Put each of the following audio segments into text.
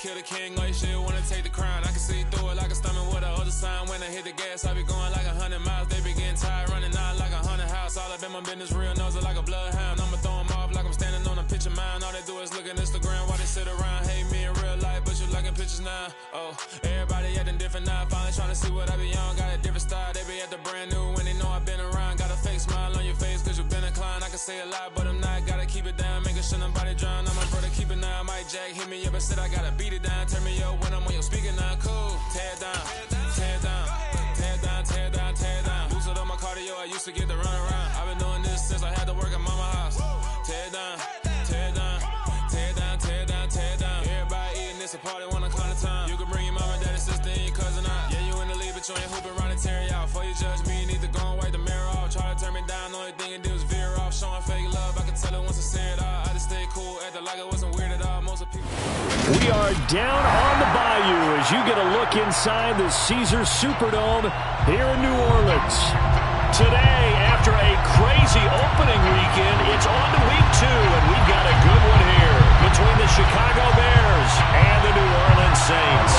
kill the king, like shit, wanna take the crown. I can see through it like a stomach with a other sign. When I hit the gas, I be going like 100 miles. They be getting tired, running out like 100 house. All up in my business, real nose like a bloodhound. I'ma throw them off like I'm standing on a picture mound. All they do is look at Instagram while they sit around. Hate me in real life, but you liking pictures now. Oh, everybody acting different now. Finally trying to see what I be on. Got a different style, they be at the brand new when they know I've been around. Got a fake smile on your face cause you been inclined. I can say a lot, but I'm not. Gotta keep it down, making sure nobody drown. I'm my brother, keep it now. Mike Jack hit me up and said I gotta beat it down. Turn me up when I'm on your speaker now. Cool, tear it down, tear it down, tear it down, tear it down, tear it down. Lose it on my cardio, I used to get the run around. I've been doing this since I had to work at mama house. Tear it down, tear it down, tear it down, tear it down, tear it down. Everybody eating this a party one o'clock of time. You can bring your mama, daddy, sister, and your cousin out. Yeah, you in the lead, but you ain't hooping around and tear you out. Before you judge me, you need to go and wipe the mirror off. Try to turn me down, only thing you do is veer off. Showing fake love, I can tell it once I see it all. I just stay cool, acting like it wasn't weird at all. Most of people. We are down on the Bayou as you get a look inside the Caesars Superdome here in New Orleans. Today, after a crazy opening weekend, it's on to week 2, and we've got a good one here between the Chicago Bears and the New Orleans Saints.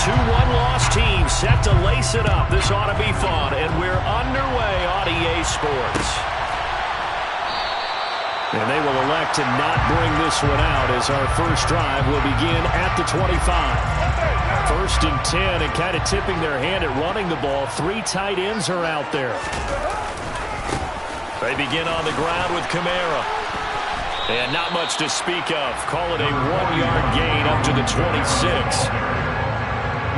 2 one-loss teams set to lace it up. This ought to be fun, and we're underway on EA Sports. And they will elect to not bring this one out as our first drive will begin at the 25. 1st and 10, and kind of tipping their hand at running the ball. 3 tight ends are out there. They begin on the ground with Kamara. And not much to speak of. Call it a 1-yard gain up to the 26.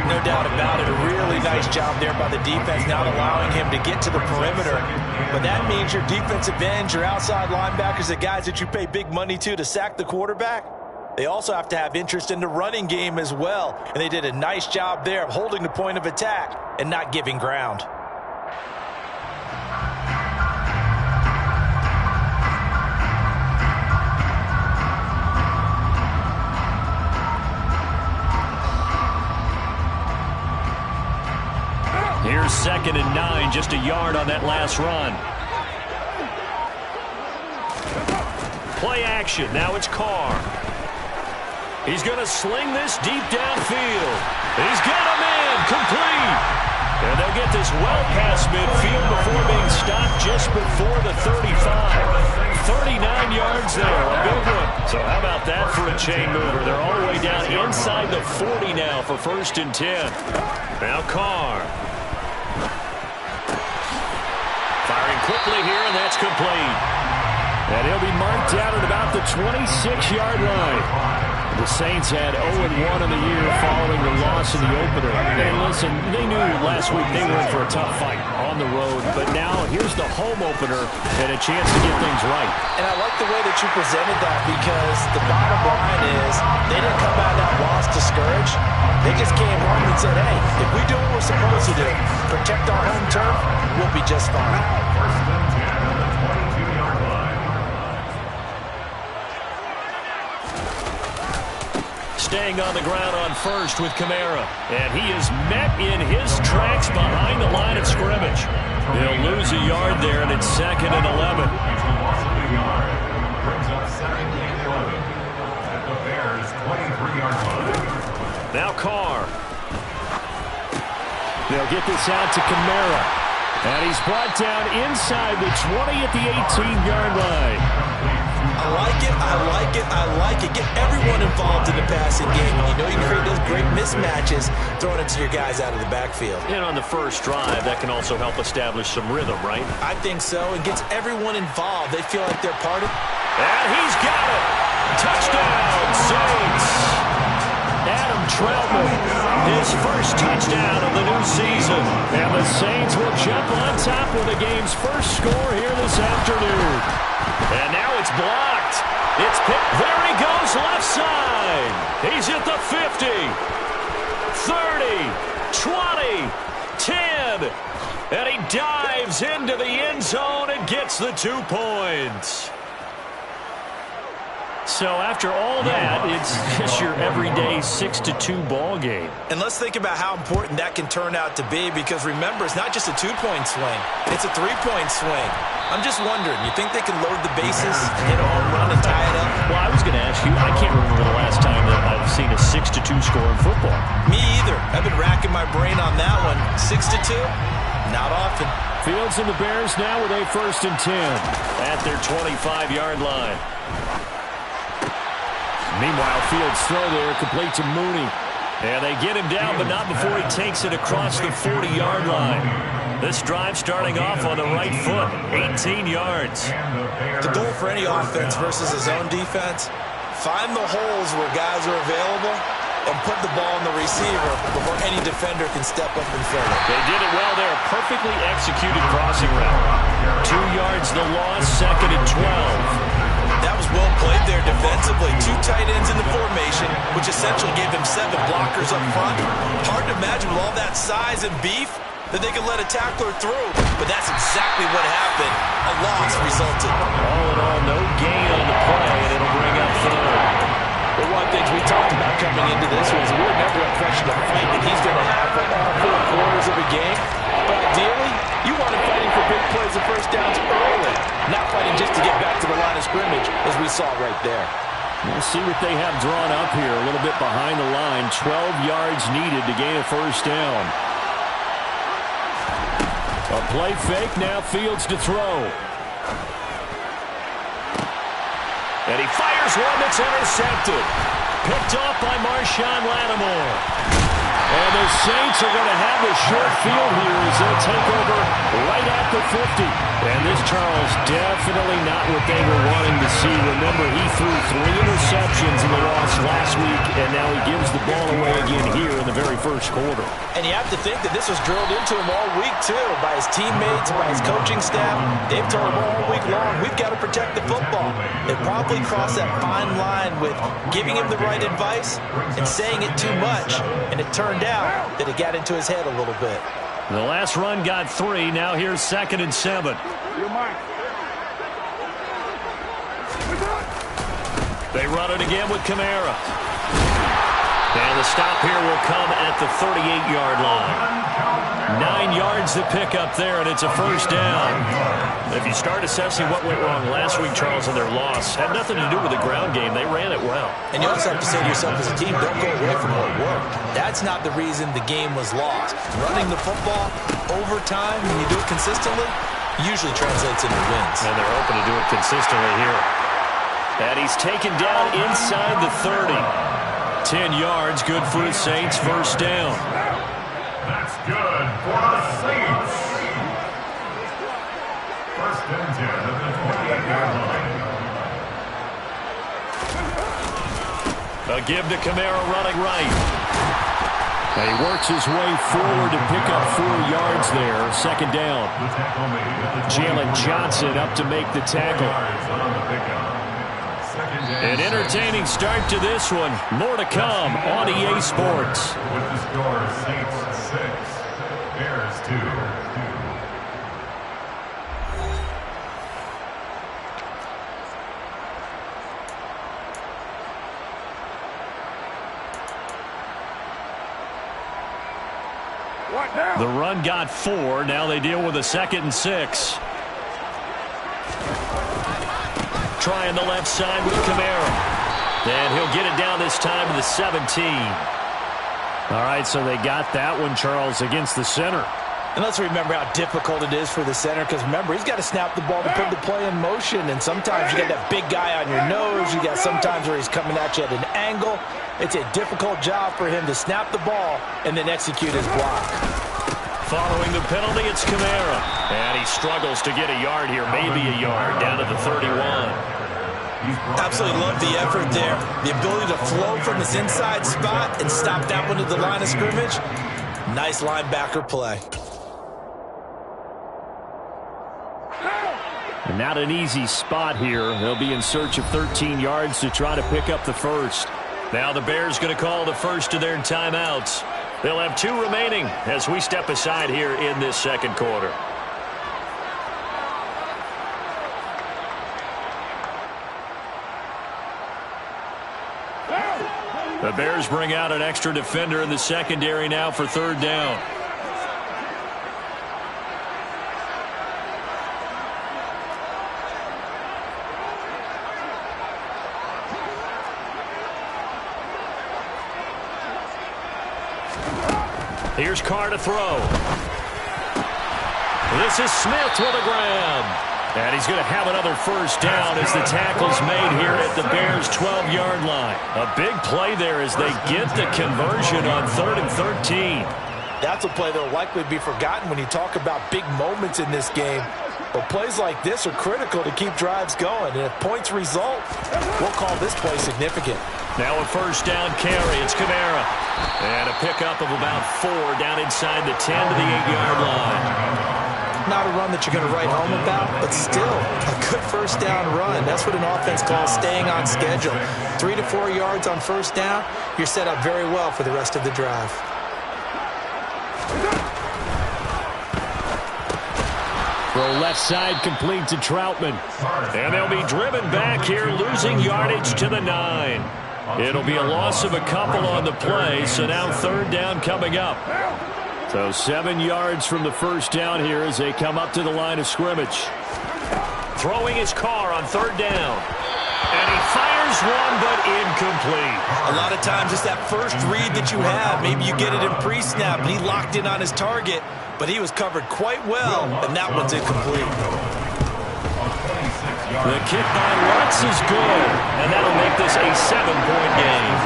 No doubt about it. A really nice job there by the defense, not allowing him to get to the perimeter. But that means your defensive ends, your outside linebackers, the guys that you pay big money to sack the quarterback, they also have to have interest in the running game as well. And they did a nice job there of holding the point of attack and not giving ground. Here's 2nd and 9, just a yard on that last run. Play action, now it's Carr. He's going to sling this deep downfield. He's got him in, complete. And they'll get this well past midfield before being stopped just before the 35. 39 yards there, a big one. So how about that for a chain mover? They're all the way down inside the 40 now for 1st and 10. Now Carr. Firing quickly here, and that's complete. And he'll be marked down at about the 26-yard line. The Saints had 0-1 in the year following the loss in the opener. And listen, they knew last week they were in for a tough fight on the road. But now here's the home opener and a chance to get things right. And I like the way that you presented that, because the bottom line is they didn't come out of that loss discouraged. They just came home and said, hey, if we do what we're supposed to do, protect our home turf, we'll be just fine. Staying on the ground on 1st with Kamara. And he is met in his tracks behind the line of scrimmage. He'll lose a yard there, and it's 2nd and 11. Now Carr. They'll get this out to Kamara. And he's brought down inside the 20 at the 18-yard line. I like it, I like it, I like it. Get everyone involved in the passing game. You know you can create those great mismatches throwing it to your guys out of the backfield. And on the first drive, that can also help establish some rhythm, right? I think so. It gets everyone involved. They feel like they're part of it. And he's got it. Touchdown, Saints. Adam Troutman, his first touchdown of the new season. And the Saints will jump on top with the game's first score here this afternoon. And now it's blocked. It's picked. There he goes, left side. He's at the 50, 30, 20, 10. And he dives into the end zone and gets the 2 points. So after all that, it's just your everyday 6-2 ball game. And let's think about how important that can turn out to be, because remember, it's not just a 2-point swing. It's a 3-point swing. I'm just wondering, you think they can load the bases, hit a home run, and tie it up? Well, I was going to ask you, I can't remember the last time that I've seen a 6-2 score in football. Me either. I've been racking my brain on that one. 6-2? Not often. Fields and the Bears now with a 1st and 10 at their 25-yard line. Meanwhile, Fields' throw there complete to Mooney. And they get him down, but not before he takes it across the 40-yard line. This drive starting off on the right foot, 18 yards. The goal for any offense versus a zone defense, find the holes where guys are available and put the ball in the receiver before any defender can step up and fill it. They did it well there. Perfectly executed crossing route. 2 yards the loss, 2nd and 12. That was well played there defensively. 2 tight ends in the formation, which essentially gave them 7 blockers up front. Hard to imagine with all that size and beef that they could let a tackler through, but that's exactly what happened. A loss resulted. All in all, no gain on the play, and it'll bring up 3rd. But one thing we talked about coming into this was we were never going to question the fight that he's going to have for all 4 quarters of a game. But ideally, you want him fighting for big plays and first downs early, not fighting just to get back to the line of scrimmage, as we saw right there. We'll see what they have drawn up here. A little bit behind the line. 12 yards needed to gain a 1st down. A play fake, now Fields to throw. And he fires one that's intercepted. Picked off by Marshawn Lattimore. And the Saints are going to have a short field here as they'll take over right at the 50. And this, Charles, definitely not what they were wanting to see. Remember, he threw 3 interceptions in the loss last week, and now he gives the ball away again here in the very 1st quarter. And you have to think that this was drilled into him all week, too, by his teammates, by his coaching staff. They've told him all week long, we've got to protect the football. They probably crossed that fine line with giving him the right advice and saying it too much, and it turned out that it got into his head a little bit. The last run got 3. Now here's 2nd and 7. They run it again with Kamara. And the stop here will come at the 38-yard line. 9 yards to pick up there, and it's a 1st down. If you start assessing what went wrong last week, Charles, in their loss, had nothing to do with the ground game. They ran it well. And you also have to say to yourself as a team, don't go away from what worked. That's not the reason the game was lost. Running the football over time, when you do it consistently, usually translates into wins. And they're hoping to do it consistently here. And he's taken down inside the 30. 10 yards, good for the Saints, 1st down. That's good for the Saints. 1st and 10 at the 28-yard line. A give to Kamara running right. And he works his way forward to pick up 4 yards there. 2nd down. Jalen Johnson up to make the tackle. An entertaining start to this one. More to come on EA Sports. With the score, Saints 6, Bears 2. The run got 4. Now they deal with a 2nd and 6. Trying the left side with Kamara. And he'll get it down this time to the 17. All right, so they got that one, Charles, against the center. And let's remember how difficult it is for the center, because remember, he's got to snap the ball to put the play in motion, and sometimes you got that big guy on your nose. You got sometimes where he's coming at you at an angle. It's a difficult job for him to snap the ball and then execute his block. Following the penalty, it's Kamara. And he struggles to get a yard here, maybe a yard, down to the 31. Absolutely love the effort there. The ability to flow from this inside spot and stop that one at the line of scrimmage. Nice linebacker play. And not an easy spot here. They'll be in search of 13 yards to try to pick up the 1st. Now the Bears going to call the 1st of their timeouts. They'll have 2 remaining as we step aside here in this 2nd quarter. The Bears bring out an extra defender in the secondary now for third down. Here's Carr to throw. This is Smith with a grab. And he's going to have another first down as the tackle's made here at the Bears' 12-yard line. A big play there as they get the conversion on 3rd and 13. That's a play that will likely be forgotten when you talk about big moments in this game. But plays like this are critical to keep drives going. And if points result, we'll call this play significant. Now a first down carry. It's Kamara. And a pickup of about 4 down inside the 10 to the 8-yard line. Not a run that you're going to write home about, but still a good first down run. That's what an offense calls staying on schedule. 3 to 4 yards on first down, you're set up very well for the rest of the drive. Throw left side complete to Troutman. And they'll be driven back here, losing yardage to the 9. It'll be a loss of a couple on the play, so now third down coming up. So 7 yards from the first down here as they come up to the line of scrimmage. Throwing his Carr on third down. And he fires one, but incomplete. A lot of times it's that first read that you have. Maybe you get it in pre-snap, and he locked in on his target, but he was covered quite well, and that one's incomplete. The kick by Lutz is good, and that'll make this a 7-point game.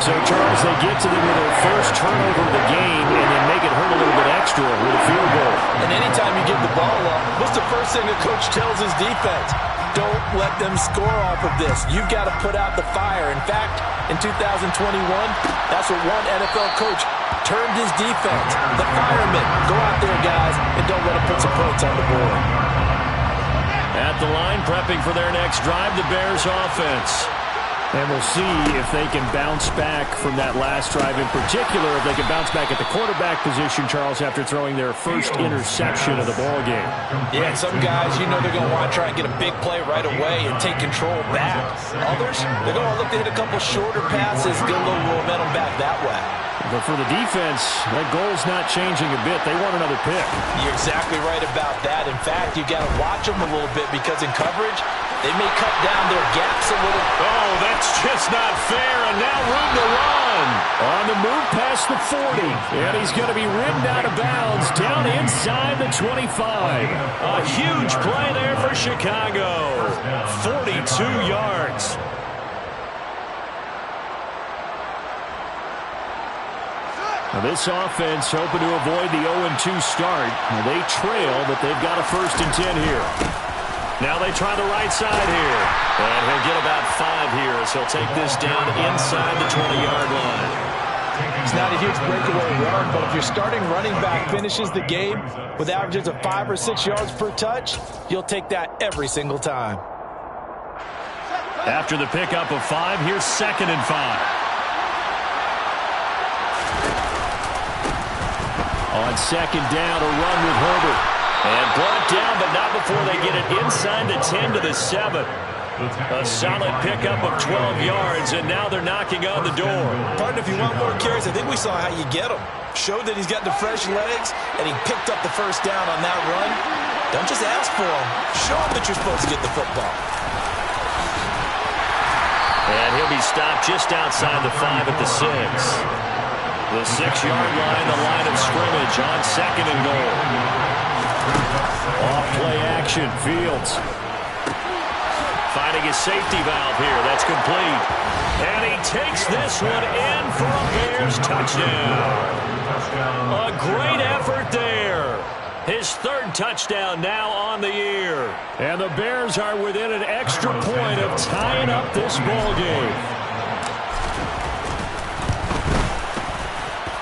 So, Charles, they get to them with their first turnover of the game and then make it hurt a little bit extra with a field goal. And anytime you give the ball up, what's the first thing the coach tells his defense? Don't let them score off of this. You've got to put out the fire. In fact, in 2021, that's what one NFL coach termed his defense. The firemen. Go out there, guys, and don't let them put some points on the board. At the line, prepping for their next drive, the Bears offense. And we'll see if they can bounce back from that last drive in particular, if they can bounce back at the quarterback position, Charles, after throwing their first interception of the ballgame. Yeah, some guys, you know they're going to want to try and get a big play right away and take control back. Others, they're going to look to hit a couple shorter passes, get a little momentum back that way. But for the defense, that goal's not changing a bit. They want another pick. You're exactly right about that. In fact, you got to watch them a little bit because in coverage, they may cut down their gaps a little. Oh, that's just not fair, and now room to run. On the move past the 40, and he's going to be ridden out of bounds down inside the 25. A huge play there for Chicago. 42 yards. Now this offense hoping to avoid the 0-2 start. They trail, but they've got a 1st and 10 here. Now they try the right side here. And he'll get about 5 here as he'll take this down inside the 20-yard line. It's not a huge breakaway run, but if your starting running back finishes the game with averages of 5 or 6 yards per touch, you'll take that every single time. After the pickup of 5, here's 2nd and 5. On 2nd down, a run with Herbert. And brought down, but not before they get it inside the 10 to the 7. A solid pickup of 12 yards, and now they're knocking on the door. Partner, if you want more carries, I think we saw how you get them. Showed that he's got the fresh legs, and he picked up the first down on that run. Don't just ask for him. Show him that you're supposed to get the football. And he'll be stopped just outside the 5 at the 6. The 6-yard line, the line of scrimmage on 2nd and goal. Off play action, Fields. Finding his safety valve here, that's complete. And he takes this one in for a Bears touchdown. A great effort there. His 3rd touchdown now on the year. And the Bears are within an extra point of tying up this ball game.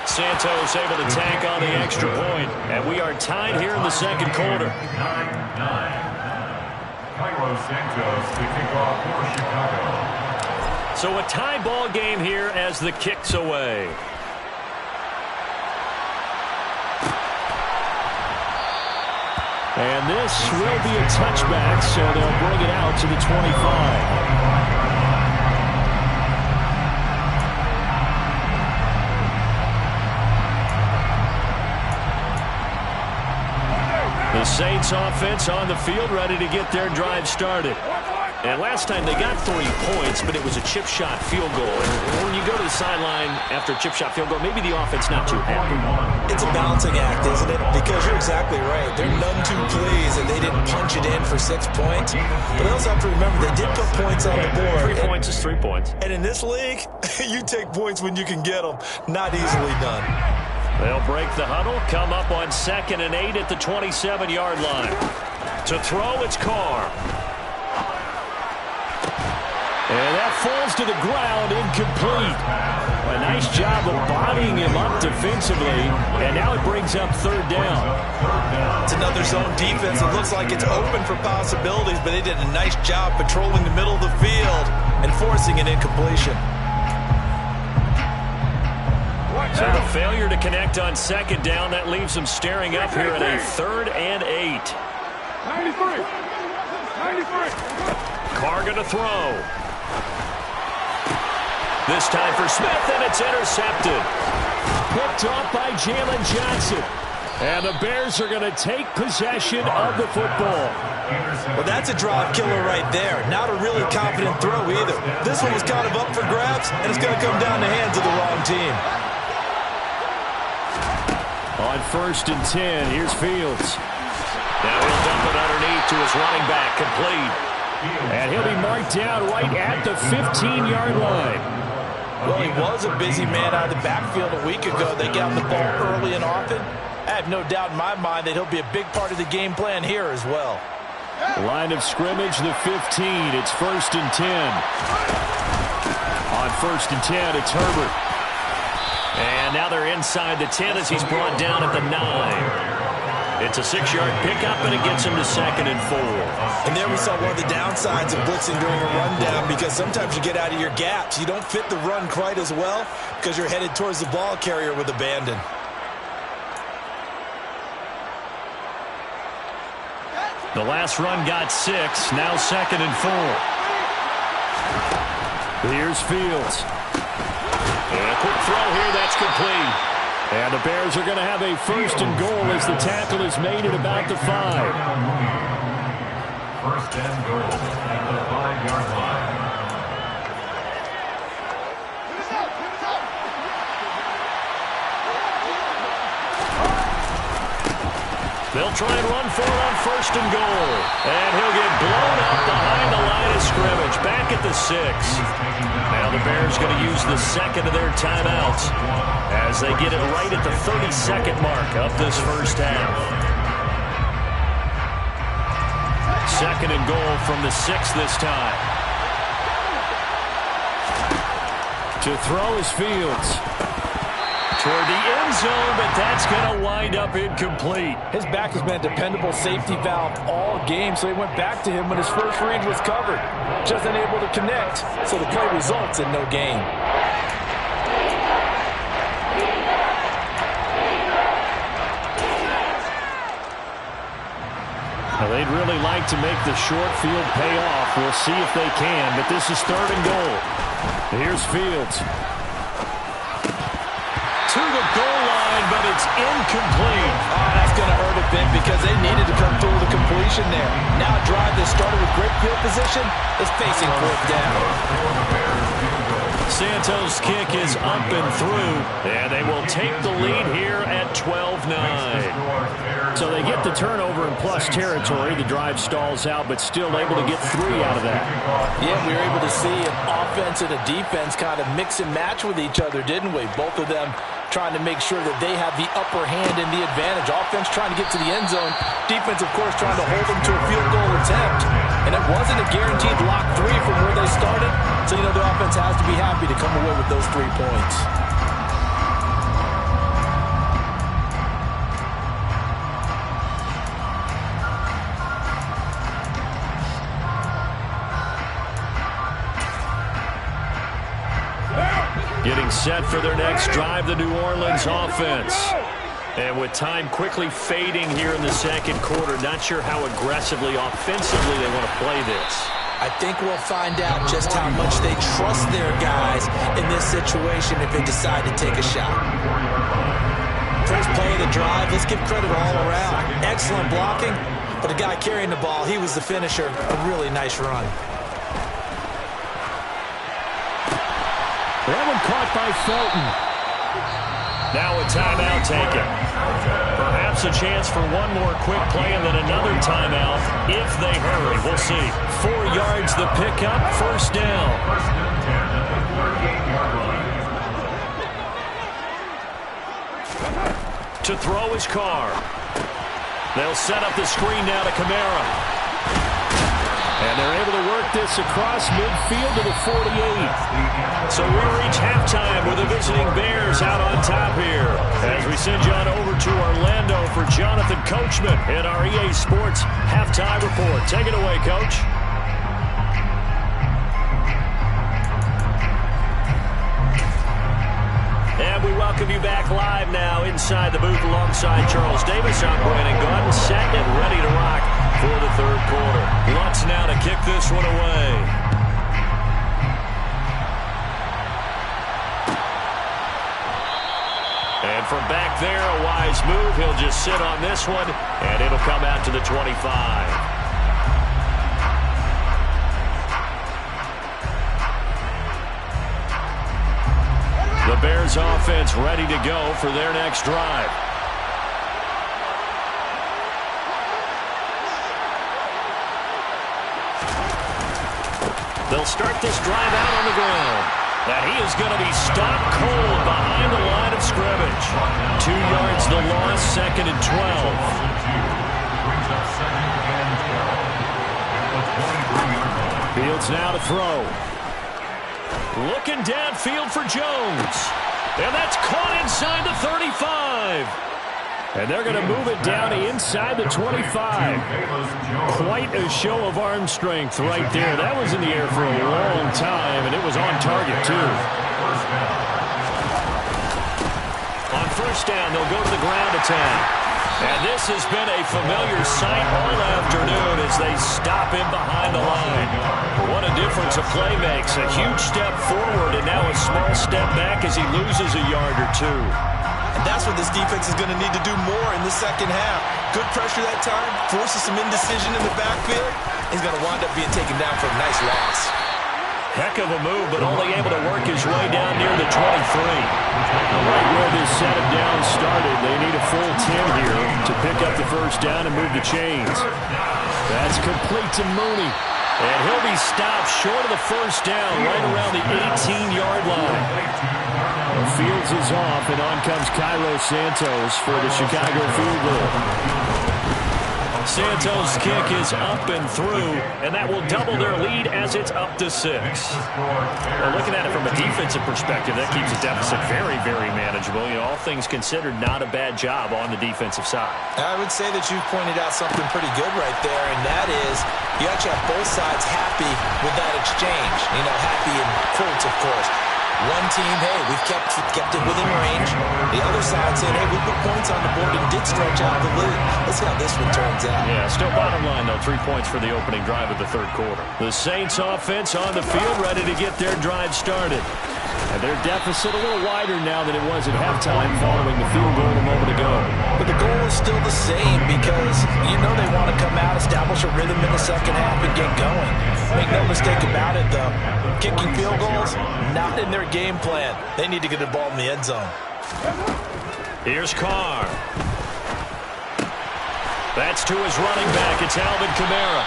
Santos able to tank on the extra point, and we are tied here in the 2nd quarter. 9-9. Cairo Santos to kick off for Chicago. So a tie ball game here as the kick's away. And this will be a touchback, so they'll bring it out to the 25. The Saints offense on the field, ready to get their drive started. And last time they got 3 points, but it was a chip shot field goal. And when you go to the sideline after a chip shot field goal, maybe the offense not too happy. It's a balancing act, isn't it? Because you're exactly right. They're none too pleased, and they didn't punch it in for 6 points. But they also have to remember they did put points on the board. 3 points is 3 points. And in this league, you take points when you can get them. Not easily done. They'll break the huddle, come up on 2nd and 8 at the 27-yard line. To throw, it's Carr. And that falls to the ground, incomplete. A nice job of bodying him up defensively, and now it brings up 3rd down. It's another zone defense. It looks like it's open for possibilities, but they did a nice job patrolling the middle of the field and forcing an incompletion. So the failure to connect on 2nd down, that leaves them staring up here at a 3rd and 8. 93. Carr going to throw. This time for Smith, and it's intercepted. Picked off by Jalen Johnson. And the Bears are going to take possession of the football. Well, that's a drop killer right there. Not a really confident throw either. This one was kind of up for grabs, and it's going to come down the hands of the wrong team. On 1st and 10, here's Fields. Now he'll dump it underneath to his running back, complete. And he'll be marked down right at the 15-yard line. Well, he was a busy man out of the backfield a week ago. They got the ball early and often. I have no doubt in my mind that he'll be a big part of the game plan here as well. Line of scrimmage, the 15. It's 1st and 10. On 1st and 10, it's Herbert. And now they're inside the 10 as he's brought down at the 9. It's a 6-yard pickup, and it gets him to 2nd and 4. And there we saw one of the downsides of blitzing during a rundown, because sometimes you get out of your gaps. You don't fit the run quite as well because you're headed towards the ball carrier with abandon. The last run got 6, now 2nd and 4. Here's Fields. And a quick throw here, that's complete. And the Bears are going to have a 1st and goal as the tackle is made at about the 5. 1st and goal at the 5-yard line. They'll try and run for it on 1st and goal. And he'll get blown up behind the line of scrimmage, back at the 6. Now the Bears going to use the 2nd of their timeouts as they get it right at the 32nd mark of this first half. 2nd and goal from the 6 this time. To throw is Fields. Toward the end zone, but that's going to wind up incomplete. His back has been a dependable safety valve all game, so he went back to him when his first read was covered. Just unable to connect, so the play results in no gain. Well, they'd really like to make the short field pay off. We'll see if they can, but this is 3rd and goal. Here's Fields. To the goal line, but it's incomplete. Oh, that's going to hurt a bit because they needed to come through with a completion there. Now a drive that started with great field position is facing 4th down. Santos' kick is up and through, and they will take the lead here at 12-9. So they get the turnover in plus territory. The drive stalls out, but still able to get 3 out of that. Yeah, we were able to see an offense and a defense kind of mix and match with each other, didn't we? Both of them trying to make sure that they have the upper hand and the advantage. Offense trying to get to the end zone. Defense, of course, trying to hold them to a field goal attempt. And it wasn't a guaranteed lock 3 from where they started. So, you know, the offense has to be happy to come away with those 3 points. Getting set for their next drive, the New Orleans offense. And with time quickly fading here in the 2nd quarter, not sure how aggressively, offensively they want to play this. I think we'll find out just how much they trust their guys in this situation if they decide to take a shot. first play of the drive. Let's give credit all around. Excellent blocking, but the guy carrying the ball, he was the finisher. A really nice run. That one caught by Felton. Now a timeout taken. Perhaps a chance for one more quick play and then another timeout if they hurry. We'll see. 4 yards the pickup, first down. To throw his car. They'll set up the screen now to Kamara. And they're able to work this across midfield to the 48. So we reach halftime with the visiting Bears out on top here. As we send you on over to Orlando for Jonathan Coachman in our EA Sports Halftime Report. Take it away, Coach. And we welcome you back live now inside the booth alongside Charles Davis. I'm Brandon Gaudin, set and ready to rock for the third quarter. Lutz now to kick this one away. And from back there, a wise move. He'll just sit on this one, and it'll come out to the 25. The Bears offense ready to go for their next drive. They'll start this drive out on the ground. And he is going to be stopped cold behind the line of scrimmage. 2 yards the loss, second and 12. Fields now to throw. Looking downfield for Jones. And that's caught inside the 35. And they're going to move it down inside the 25. Quite a show of arm strength right there. That was in the air for a long time, and it was on target, too. On first down, they'll go to the ground attack. And this has been a familiar sight all afternoon as they stop him behind the line. What a difference a play makes. A huge step forward and now a small step back as he loses a yard or two. And that's what this defense is going to need to do more in the second half. Good pressure that time, forces some indecision in the backfield. He's going to wind up being taken down for a nice loss. Heck of a move, but only able to work his way down near the 23. Right where this set him down started, they need a full 10 here to pick up the first down and move the chains. That's complete to Mooney. And he'll be stopped short of the first down right around the 18-yard line. Fields is off, and on comes Cairo Santos for the Chicago field goal. Santos' kick is up and through, and that will double their lead as it's up to 6. Well, looking at it from a defensive perspective, that keeps the deficit very, very manageable. You know, all things considered, not a bad job on the defensive side. I would say that you've pointed out something pretty good right there, and that is you actually have both sides happy with that exchange. You know, happy in quotes, of course. One team, hey, we've kept it within range. The other side saying, hey, we put points on the board and did stretch out the lead. Let's see how this one turns out. Yeah, still bottom line, though, 3 points for the opening drive of the third quarter. The Saints offense on the field, ready to get their drive started. And their deficit a little wider now than it was at halftime following the field goal a moment ago. But the goal is still the same because you know they want to come out, establish a rhythm in the second half, and get going. Make no mistake about it, though. Kicking field goals, not in their game plan. They need to get the ball in the end zone. Here's Carr. That's to his running back. It's Alvin Kamara.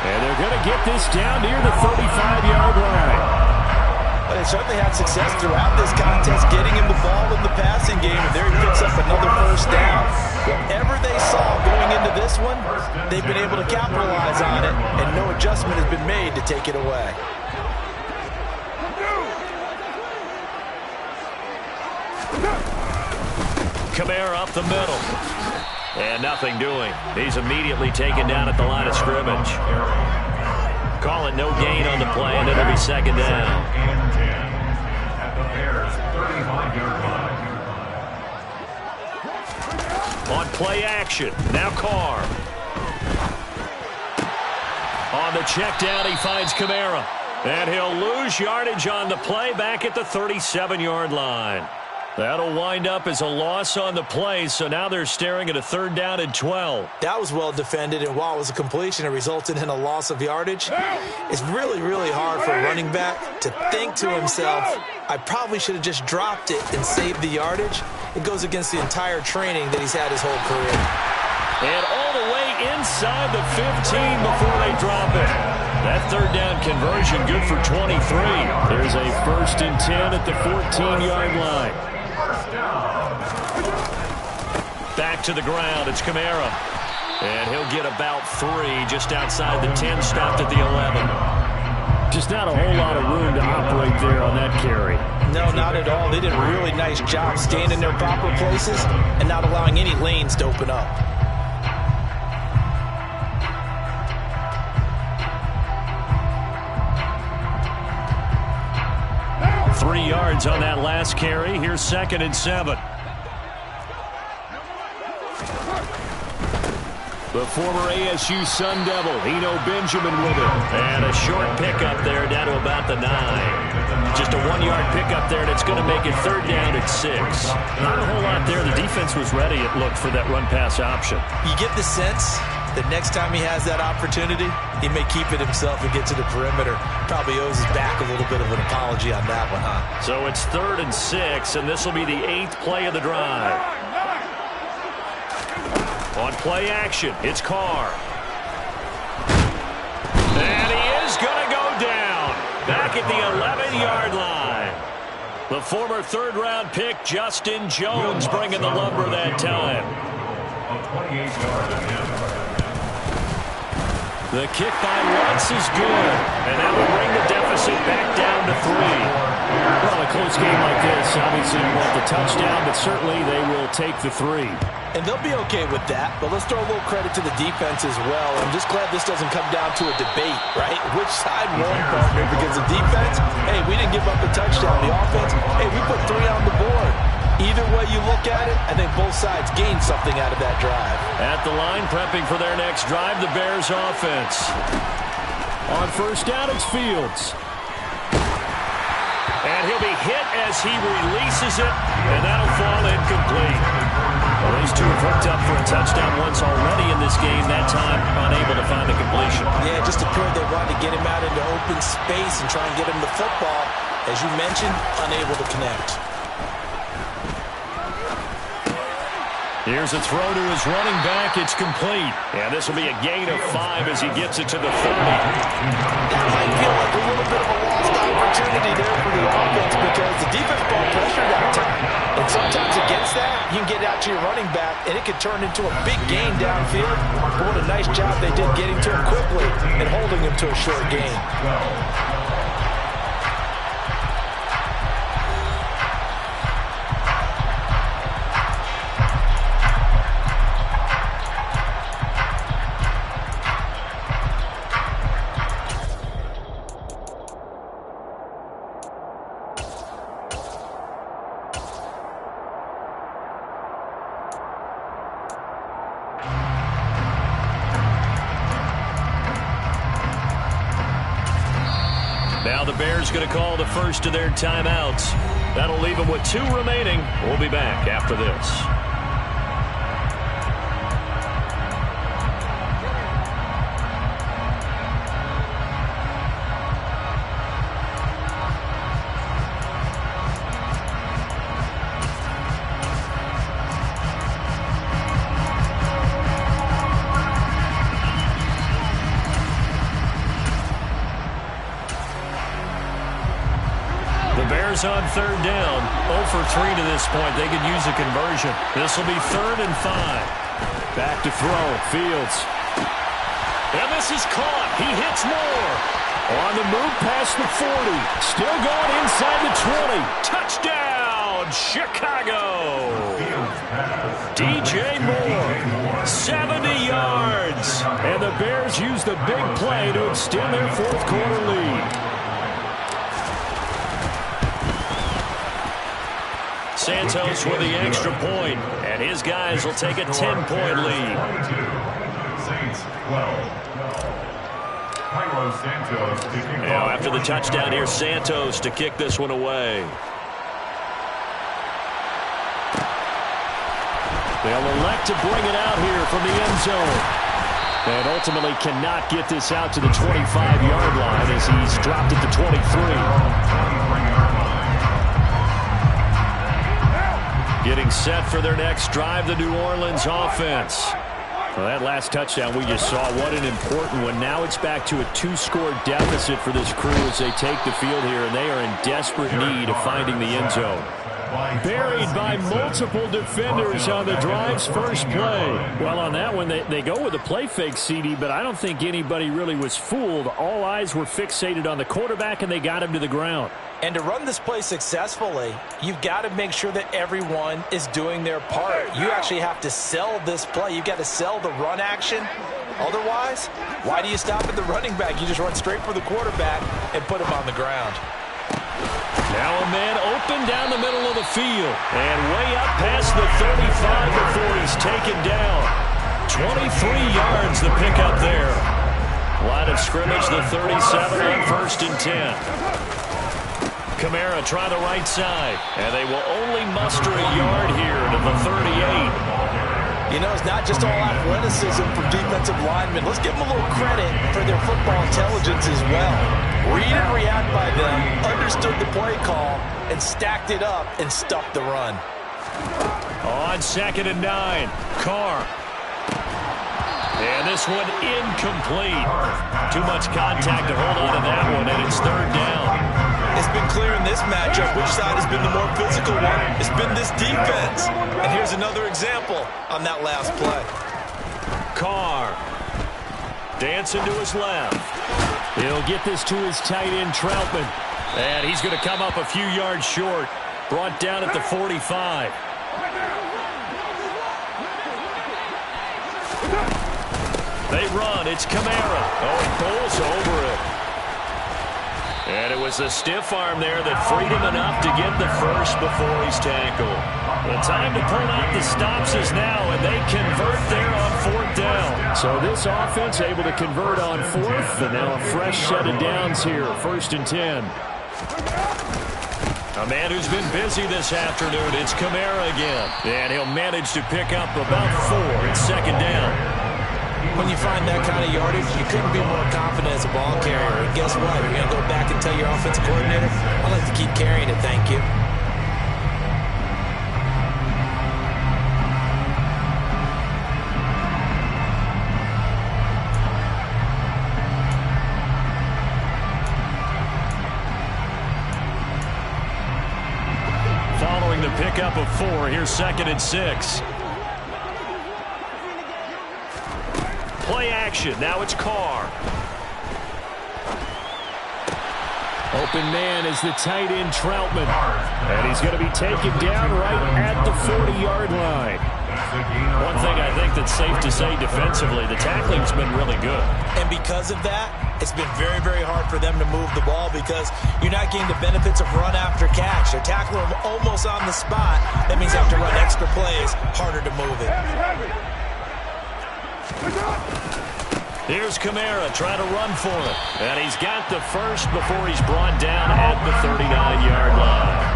And they're going to get this down near the 35-yard line. They certainly had success throughout this contest, getting him the ball in the passing game, and there he picks up another first down. Whatever they saw going into this one, they've been able to capitalize on it, and no adjustment has been made to take it away. Kamara up the middle. And nothing doing. He's immediately taken down at the line of scrimmage. Call it no gain on the play, and it'll be second down. On play action, now Carr. On the check down, he finds Kamara. And he'll lose yardage on the play back at the 37-yard line. That'll wind up as a loss on the play, so now they're staring at a 3rd down and 12. That was well defended, and while it was a completion, it resulted in a loss of yardage. It's really, really hard for a running back to think to himself, I probably should have just dropped it and saved the yardage. It goes against the entire training that he's had his whole career. And all the way inside the 15 before they drop it. That 3rd down conversion good for 23. There's a 1st and 10 at the 14-yard line. Back to the ground, it's Kamara. And he'll get about 3 just outside the 10, stopped at the 11. Just not a whole lot of room to operate there on that carry. No, not at all. They did a really nice job staying in their proper places and not allowing any lanes to open up. 3 yards on that last carry. Here's 2nd and 7. The former ASU Sun Devil, Eno Benjamin with it. And a short pickup there down to about the 9. Just a 1-yard pickup there, and it's going to make it 3rd down at 6. Not a whole lot there. The defense was ready, it looked, for that run-pass option. You get the sense that next time he has that opportunity, he may keep it himself and get to the perimeter. Probably owes his back a little bit of an apology on that one, huh? So it's 3rd and 6, and this will be the 8th play of the drive. On play action, it's Carr. And he is going to go down. Back at the 11-yard line. The former 3rd-round pick, Justin Jones, bringing the lumber that time. The kick by Watts is good. And that will bring the deficit back down to 3. Well, a close game like this, obviously you want the touchdown, but certainly they will take the 3. And they'll be okay with that, but let's throw a little credit to the defense as well. I'm just glad this doesn't come down to a debate, right? Which side won, partner? Because the defense, hey, we didn't give up a touchdown. The offense, hey, we put 3 on the board. Either way you look at it, I think both sides gained something out of that drive. At the line, prepping for their next drive, the Bears offense. On 1st down, it's Fields. And he'll be hit as he releases it, and that'll fall incomplete. Well, those two have hooked up for a touchdown once already in this game, that time unable to find the completion. Yeah, just appeared they wanted to get him out into open space and try and get him the football. As you mentioned, unable to connect. Here's a throw to his running back. It's complete. And this will be a gain of 5 as he gets it to the 30. That might feel like a little bit of a lost opportunity there for the offense because the defense brought pressure that time. And sometimes against that, you can get out to your running back, and it could turn into a big gain downfield. But what a nice job they did getting to him quickly and holding him to a short gain. Now the Bears going to call the first of their timeouts. That'll leave them with 2 remaining. We'll be back after this. On 3rd down, 0 for 3 to this point. They could use a conversion. This will be 3rd and 5. Back to throw, Fields. And this is caught. He hits Moore. On the move past the 40. Still going inside the 20. Touchdown, Chicago. DJ Moore, 70 yards. And the Bears use the big play to extend their 4th quarter lead. Santos with the extra point, and his guys will take a 10-point lead. Now after the touchdown, here's Santos to kick this one away. They'll elect to bring it out here from the end zone. And ultimately cannot get this out to the 25-yard line as he's dropped at the 23. Getting set for their next drive, the New Orleans offense. Well, that last touchdown we just saw, what an important one. Now it's back to a 2-score deficit for this crew as they take the field here, and they are in desperate need of finding the end zone. Buried by multiple defenders on the drive's first play. Well, on that one, they go with a play fake, CD, but I don't think anybody really was fooled. All eyes were fixated on the quarterback, and they got him to the ground. And to run this play successfully, you've got to make sure that everyone is doing their part. You actually have to sell this play. You've got to sell the run action. Otherwise, why do you stop at the running back? You just run straight for the quarterback and put him on the ground. Now a man open down the middle of the field. And way up past the 35 before he's taken down. 23 yards the pickup there. Line of scrimmage, the 37 on 1st and 10. Kamara try the right side, and they will only muster a yard here to the 38. You know, it's not just all athleticism from defensive linemen. Let's give them a little credit for their football intelligence as well. Read and react by them, understood the play call, and stacked it up and stuffed the run. On 2nd and 9, Carr. And this one incomplete. Too much contact to hold on to that one, and it's 3rd down. It's been clear in this matchup which side has been the more physical one. It's been this defense. And here's another example on that last play. Carr dancing to his left. He'll get this to his tight end, Troutman. And he's going to come up a few yards short. Brought down at the 45. They run. It's Kamara. Oh, he pulls over it. And it was a stiff arm there that freed him enough to get the first before he's tackled. The time to pull out the stops is now, and they convert there on 4th down. So this offense able to convert on 4th, and now a fresh set of downs here, 1st and 10. A man who's been busy this afternoon, it's Kamara again. And he'll manage to pick up about 4 at 2nd down. When you find that kind of yardage, you couldn't be more confident as a ball carrier. And guess what? You're going to go back and tell your offensive coordinator, I'd like to keep carrying it, thank you. Following the pickup of 4, here's 2nd and 6. Play action. Now it's Carr. Open man is the tight end, Troutman. And he's going to be taken down right at the 40-yard line. One thing I think that's safe to say defensively, the tackling's been really good. And because of that, it's been very, very hard for them to move the ball because you're not getting the benefits of run after catch. They're tackling them almost on the spot. That means they have to run extra plays, harder to move it. Here's Kamara trying to run for it. And he's got the first before he's brought down at the 39-yard line.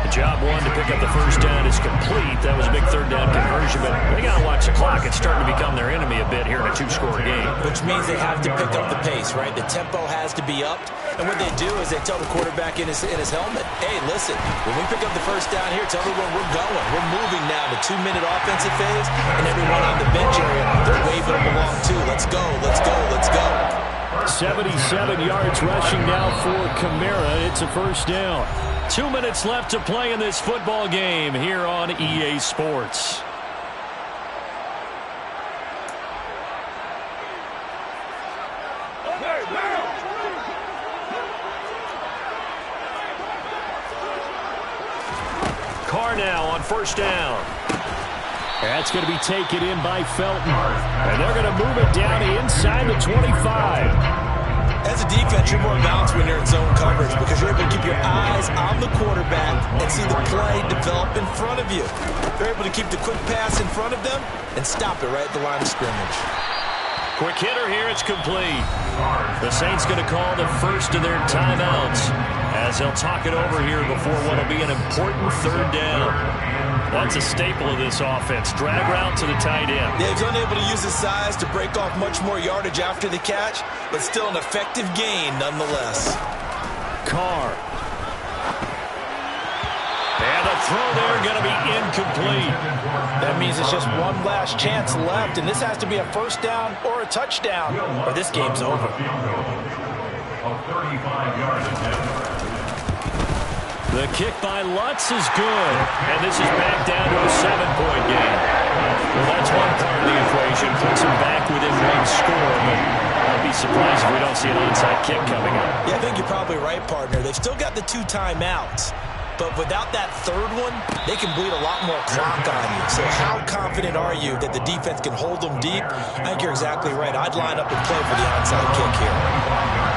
The job one to pick up the first down is complete. That was a big 3rd down conversion, but they got to watch the clock. It's starting to become their enemy a bit here in a 2-score game. Which means they have to pick up the pace, right? The tempo has to be upped. And what they do is they tell the quarterback in his helmet, hey, listen, when we pick up the first down here, tell everyone we're going. We're moving now to 2-minute offensive phase, and everyone on the bench area, they're waving them along too. Let's go, let's go, let's go. 77 yards rushing now for Kamara. It's a first down. 2 minutes left to play in this football game here on EA Sports. Carr now on 1st down. That's going to be taken in by Felton. And they're going to move it down inside the 25. As a defense, you're more balanced when you're in zone coverage because you're able to keep your eyes on the quarterback and see the play develop in front of you. They're able to keep the quick pass in front of them and stop it right at the line of scrimmage. Quick hitter here, it's complete. The Saints going to call the first of their timeouts as as they'll talk it over here before what will be an important third down. That's a staple of this offense. Drag route to the tight end. Yeah, he's unable to use his size to break off much more yardage after the catch, but still an effective gain nonetheless. Carr. And the throw there going to be incomplete. That means it's just one last chance left, and this has to be a first down or a touchdown, or this game's over. The kick by Lutz is good, and this is back down to a 7-point game. Well, that's one part of the equation. Puts him back within one score, but I'd be surprised if we don't see an onside kick coming up. Yeah, I think you're probably right, partner. They've still got the 2 timeouts, but without that third one, they can bleed a lot more clock on you. So how confident are you that the defense can hold them deep? I think you're exactly right. I'd line up and play for the onside kick here.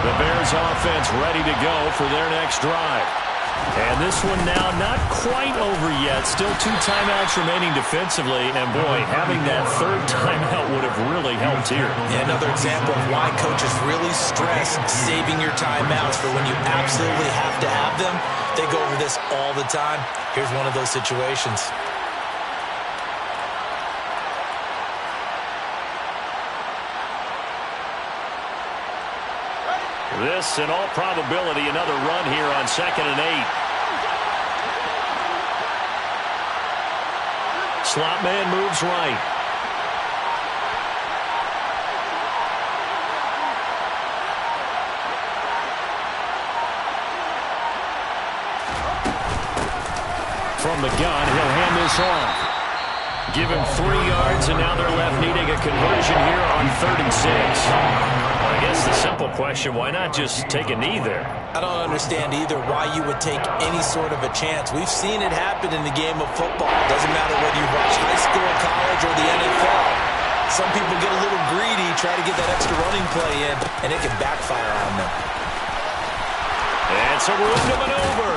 The Bears offense ready to go for their next drive. And this one now not quite over yet. Still 2 timeouts remaining defensively. And, boy, having that third timeout would have really helped here. Yeah, another example of why coaches really stress saving your timeouts for when you absolutely have to have them. They go over this all the time. Here's one of those situations. This, in all probability, another run here on 2nd and 8. Slot man moves right. From the gun, he'll hand this off. Give him 3 yards, and now they're left needing a conversion here on 3rd and 6. Well, I guess the simple question, why not just take a knee there? I don't understand either why you would take any sort of a chance. We've seen it happen in the game of football. It doesn't matter whether you watch high school, college, or the NFL. Some people get a little greedy, try to get that extra running play in, and it can backfire on them. And so room to maneuver.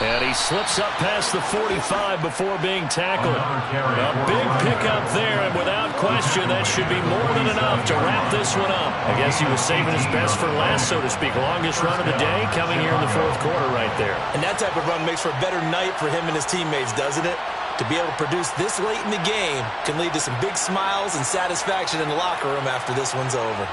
And he slips up past the 45 before being tackled. A big pickup there, and without question, that should be more than enough to wrap this one up. I guess he was saving his best for last, so to speak. Longest run of the day coming here in the 4th quarter right there. And that type of run makes for a better night for him and his teammates, doesn't it? To be able to produce this late in the game can lead to some big smiles and satisfaction in the locker room after this one's over.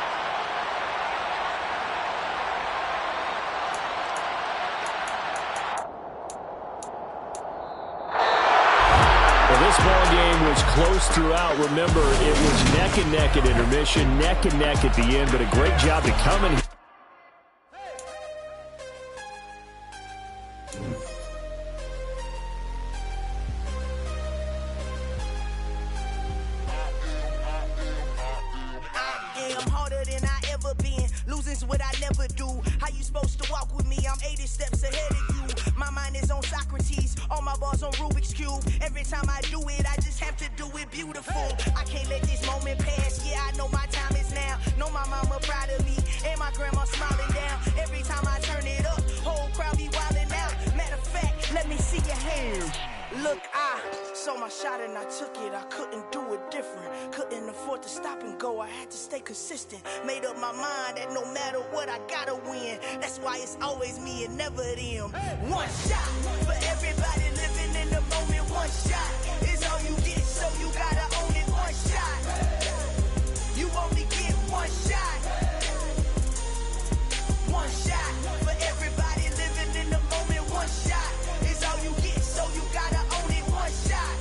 This ball game was close throughout. Remember, it was neck and neck at intermission, neck and neck at the end, but a great job to come in. I'm harder than I ever been. Losing's what I never do. How you supposed to walk with me? I'm 80 steps ahead of you. My mind is on Socrates. All my bars on Rubik's Cube. Every time I do it, I just have to do it beautiful. I can't let this moment pass. Yeah, I know my time is now. Know my mama proud of me. And my grandma smiling down. Every time I turn it up, whole crowd be wilding out. Matter of fact, let me see your hands. Look, I saw my shot and I took it. I couldn't do it different. Couldn't afford to stop and go. I had to stay consistent. Made up my mind that no matter what, I gotta win. That's why it's always me and never them. One shot for everybody living in the moment. One shot is all you get, so you gotta own it. One shot. You only get one shot. One shot for everybody living in the moment. One shot is all you get, so you gotta own it. One shot.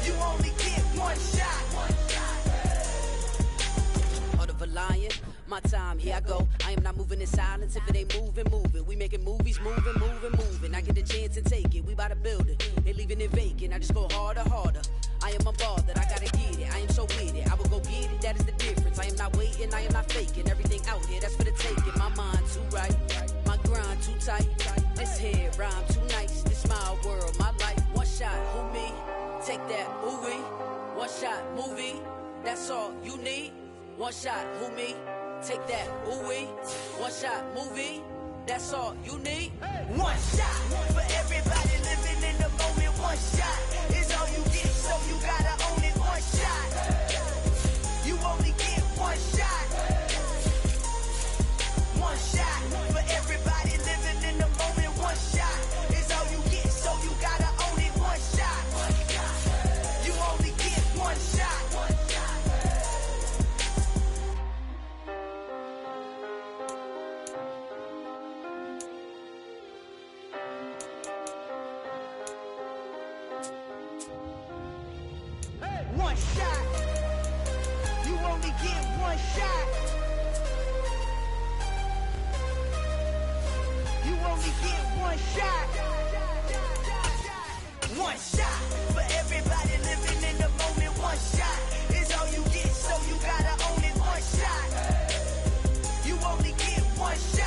You only get one shot. Heart of a lion, my time, here I go. I am not moving in silence. If it ain't moving, moving. We making movies, moving. I get the chance and take it. We bout to build it. They leaving it vacant. I just go harder. I am a ball that I gotta get it. I am so with it. I will go get it. That is the difference. I am not waiting. I am not faking. Everything out here, that's for the taking. My mind too right. My grind too tight. This head rhyme too nice. This my world, my life. One shot, who me? Take that, ooh wee. One shot, movie. That's all you need. One shot, who me? Take that, ooh wee. One shot, movie. That's all you need. One shot for everybody living in the moment. One shot is all you get, so you gotta own it. One shot. You only get one shot. One shot for everybody living in the one shot. You only get one shot. You only get one shot. One shot for everybody living in the moment. One shot is all you get, so you gotta own it. One shot. You only get one shot.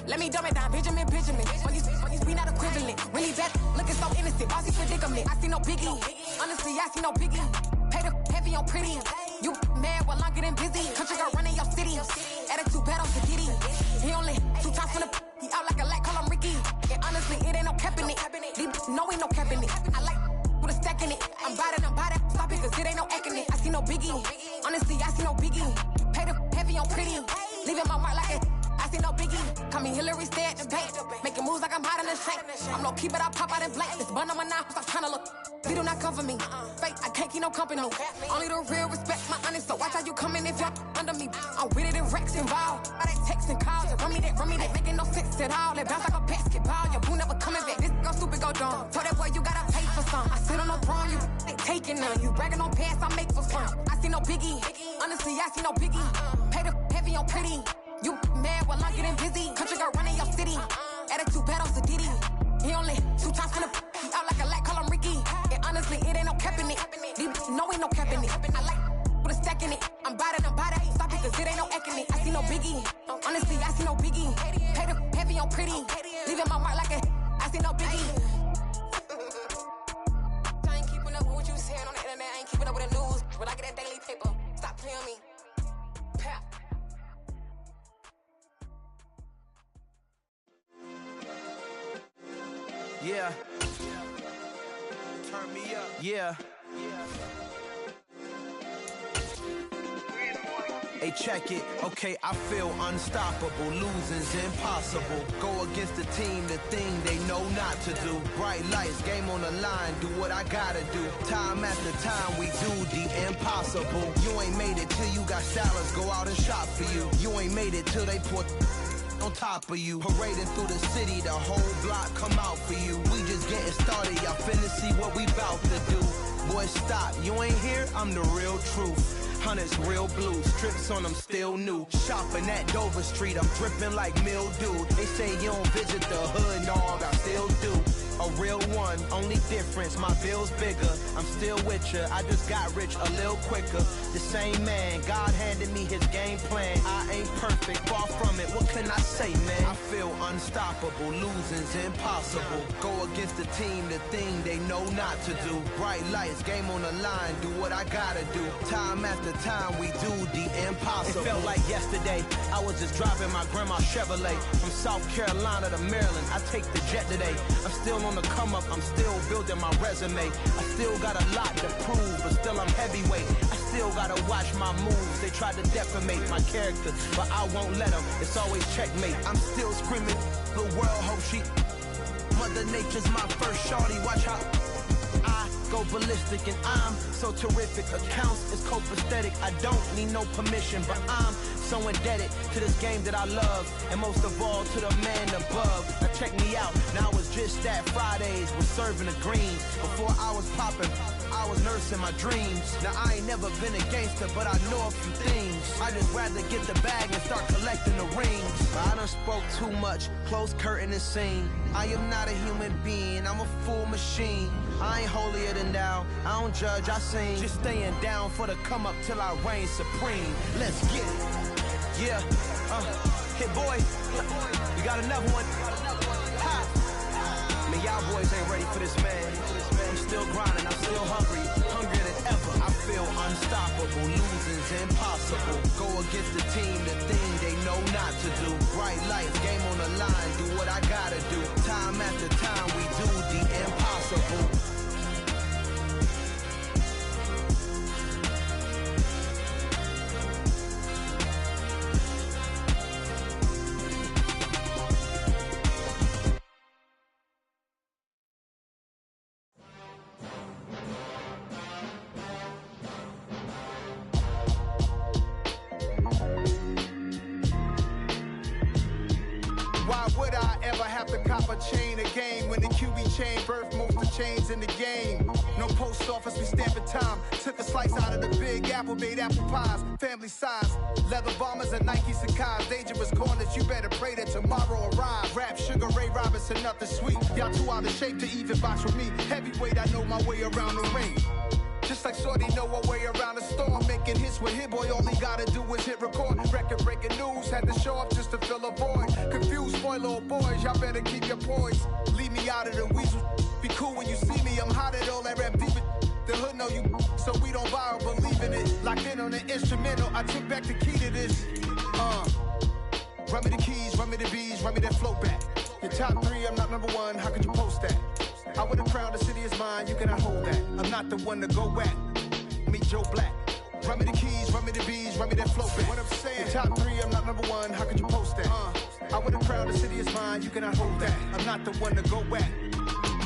Let me dumb it down, Benjamin. When we not equivalent. Really bad, looking so innocent. Bossy predicament. I see no biggie. Honestly, I see no biggie. Pay the heavy on pretty. You mad while I'm getting busy. Country girl running your city. Attitude bad on spaghetti. He only 2 times from the he out like a lack, call him Ricky. And honestly, it ain't no cap in it. No, ain't no cap in it. I like with a stack in it. I'm bout it. Stop it, cause it ain't no acting it. I see no biggie. Honestly, I see no biggie. Pay the heavy on pretty. Leaving my mark like a I see no biggie. Call me Hillary, stay at the bank. Making moves like I'm hot in the shank. I'm low key, but I pop out in blank. This bun on my knife, stop trying to look. They do not cover me. Fake, I can't keep no company. Only the real respect my honest. So watch how you coming if you're under me. I'm with it and Rex involved. I they texting calls. Run me that. Making no sense at all. They bounce like a basketball. Your boo never coming back. This go stupid, go dumb. Told that boy you gotta pay for some. I sit on no throne, you ain't taking none. You bragging on pants, I make for fun. I see no biggie. Honestly, I see no biggie. Pay the heavy on pretty. You mad while I'm getting busy. Country girl running your city. Attitude bad on Sadidi. He only 2 times from the he out like a lack, call him Ricky. And honestly, it ain't no cap in it. No, ain't no cap in it. I like with a stack in it. I'm bout it. Stop it, cause it ain't no acting it. I see no biggie. Honestly, I see no biggie. Pay the heavy on pretty. Leaving my mark like a I see no biggie. I ain't keeping up with what you saying on the internet. I ain't keeping up with the news. But I get that daily paper. Stop playing me. Pap. Yeah. Turn me up. Yeah. Hey, check it. Okay, I feel unstoppable. Losing's impossible. Go against the team, the thing they know not to do. Bright lights, game on the line, do what I gotta do. Time after time, we do the impossible. You ain't made it till you got salads, go out and shop for you. You ain't made it till they put on top of you. Parading through the city, the whole block come out for you. We just getting started, y'all finna see what we bout to do. Boy, stop, you ain't here, I'm the real truth. Hunters, real blue, strips on them still new. Shopping at Dover Street, I'm dripping like mildew. They say you don't visit the hood, dog, I still do. A real one, only difference, my bill's bigger. I'm still with ya, I just got rich a little quicker. The same man, God handed me his game plan. I ain't perfect, far from it, what can I say, man? I feel unstoppable, losing's impossible. Go against the team, the thing they know not to do. Bright lights, game on the line, do what I gotta do. Time after time, we do the impossible. It felt like yesterday, I was just driving my grandma's Chevrolet. From South Carolina to Maryland, I take the jet today. I'm still on the come up, I'm still building my resume. I still got a lot to prove, but still I'm heavyweight. I still gotta watch my moves. They tried to defamate my character, but I won't let them. It's always checkmate. I'm still screaming, the world hope she. Mother Nature's my first shorty, watch how I go ballistic and I'm so terrific. Accounts is copacetic, I don't need no permission, but I'm so indebted to this game that I love, and most of all to the man above. Check me out, now it's just that Fridays was serving the greens. Before I was popping, I was nursing my dreams. Now I ain't never been a gangster, but I know a few things. I just rather get the bag and start collecting the rings. But I done spoke too much, close curtain and scene. I am not a human being, I'm a full machine. I ain't holier than thou, I don't judge, I sing. Just staying down for the come up till I reign supreme. Let's get it. Yeah, hey boy, you got another one. Ha. Man, y'all boys ain't ready for this, man. I'm still grinding, I'm still hungry, hungrier than ever. I feel unstoppable, losing's impossible. Go against the team, the thing they know not to do. Bright lights, game on the line, do what I gotta do. Time after time, we do the impossible. Why would I ever have to cop a chain a game when the QB chain birthed most of chains in the game? No post office, we stamping time. Took a slice out of the big apple, made apple pies, family size. Leather bombers and Nike Sacai's. Dangerous corners, you better pray that tomorrow arrive. Rap, Sugar Ray Robinson, nothing sweet. Y'all too out of shape to even box with me. Heavyweight, I know my way around the ring. Just like Shorty know her way around the storm. Making hits with Hit Boy, all he gotta do is hit record. Record breaking news, had to show up just to fill a void. Confused boy, little boys, y'all better keep your poise. Leave me out of the weasel. Be cool when you see me, I'm hot at all that rap deep. The hood know you, so we don't borrow, believe in it. Locked in on the instrumental, I took back the key to this. Run me the keys, run me the bees, run me that flow back. Your top 3, I'm not number 1, how could you post that? I would have crowned the city is mine, you cannot hold that. I'm not the one to go back. Meet Joe Black. Run me the keys, run me the bees, run me that flow back. What I'm saying, your top 3, I'm not number 1, how could you post that? I would have crowned the city is mine, you cannot hold that. I'm not the one to go back.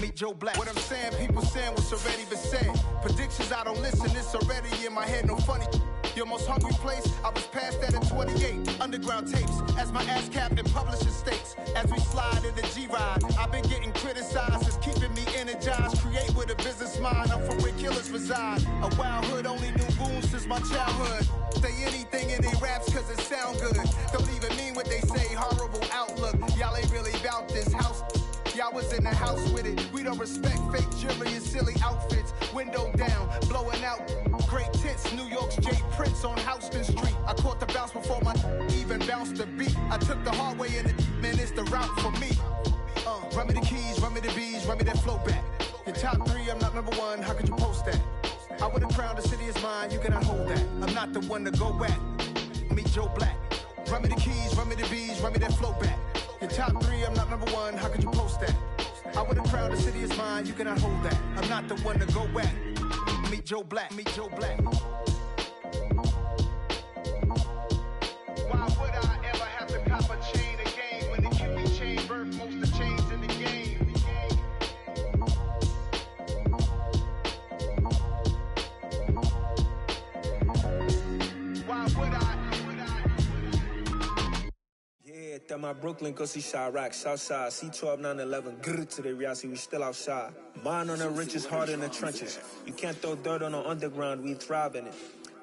Meet Joe Black. What I'm saying, people saying what's already been said. Predictions, I don't listen, it's already in my head, no funny. Your most hungry place, I was past that at 28. Underground tapes, as my ass capped in publishing states. As we slide in the G-Ride, I've been getting criticized, it's keeping me energized. Create with a business mind, I'm from where killers reside. A wild hood, only knew goons since my childhood. Say anything in they raps cause it sound good. Don't even mean what they say, horrible outlook. Y'all ain't really about this house. Y'all was in the house with it. We don't respect fake jewelry and silly outfits. Window down, blowing out great tits. New York's Jay Prince on Houston Street. I caught the bounce before my even bounced the beat. I took the hard way in it, man, it's the route for me. Run me the keys, run me the bees, run me that flow back. Your top 3, I'm not number 1, how could you post that? I would have crowned the city is mine, you cannot hold that. I'm not the one to go back. Meet Joe Black. Run me the keys, run me the bees, run me that flow back. Your top 3, I'm not number 1, how could you post that? I would have crowned the city is mine, you cannot hold that. I'm not the one to go back. Meet Joe Black, meet Joe Black. Why would I ever have to cop a chain a game when the QB chain birthed most of chains in the game? Why would I? Yeah, that my Brooklyn, go see Chirac, Southside, C12, 911, grrr to the reality, we still outside. Mine on the richest, heart in the trenches. You can't throw dirt on the underground, we thrive in it.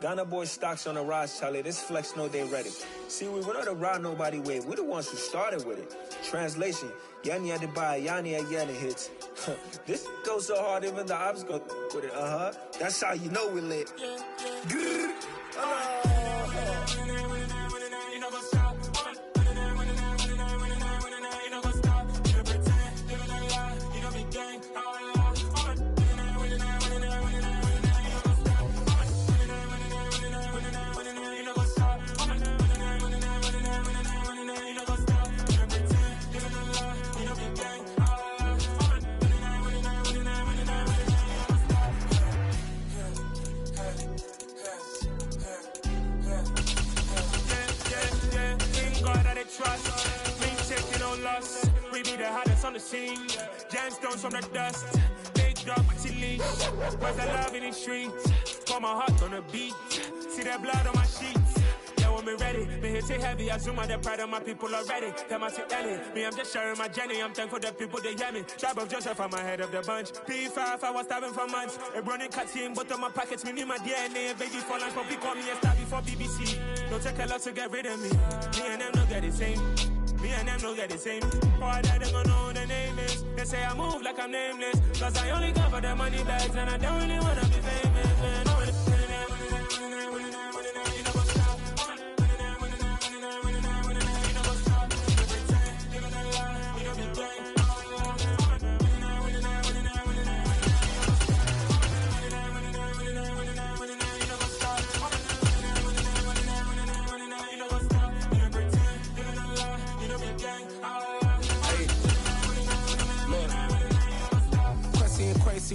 Ghana boys stocks on the rise, Charlie, this flex know they ready. See, we went on the ride nobody wave, we the ones who started with it. Translation, Yani had to buy, Yani had Yanni hits. This goes so hard, even the ops go with it, That's how you know we lit. Grrr. Trust, we taking no loss. We be the hottest on the scene. Gemstones from the dust. Big dog with leash. Where's the love in the streets? Pour my heart on the beat. See that blood on my sheets. Yeah, we're me ready. Me hit it heavy, I zoom out the pride of my people already. Them I see Ellie, me I'm just sharing my journey. I'm thankful that people they hear me. Tribe of Joseph, I'm ahead of the bunch. P5, I was starving for months. A running cut team, but on my pockets, me need my DNA. Baby for lunch, but call me a star before BBC. Don't take a lot to get rid of me. Me and them don't get the same. Me and them don't get the same. Boy, that they gon' know what the name is. They say I move like I'm nameless. Cause I only cover the money bags and I don't really wanna be famous, man.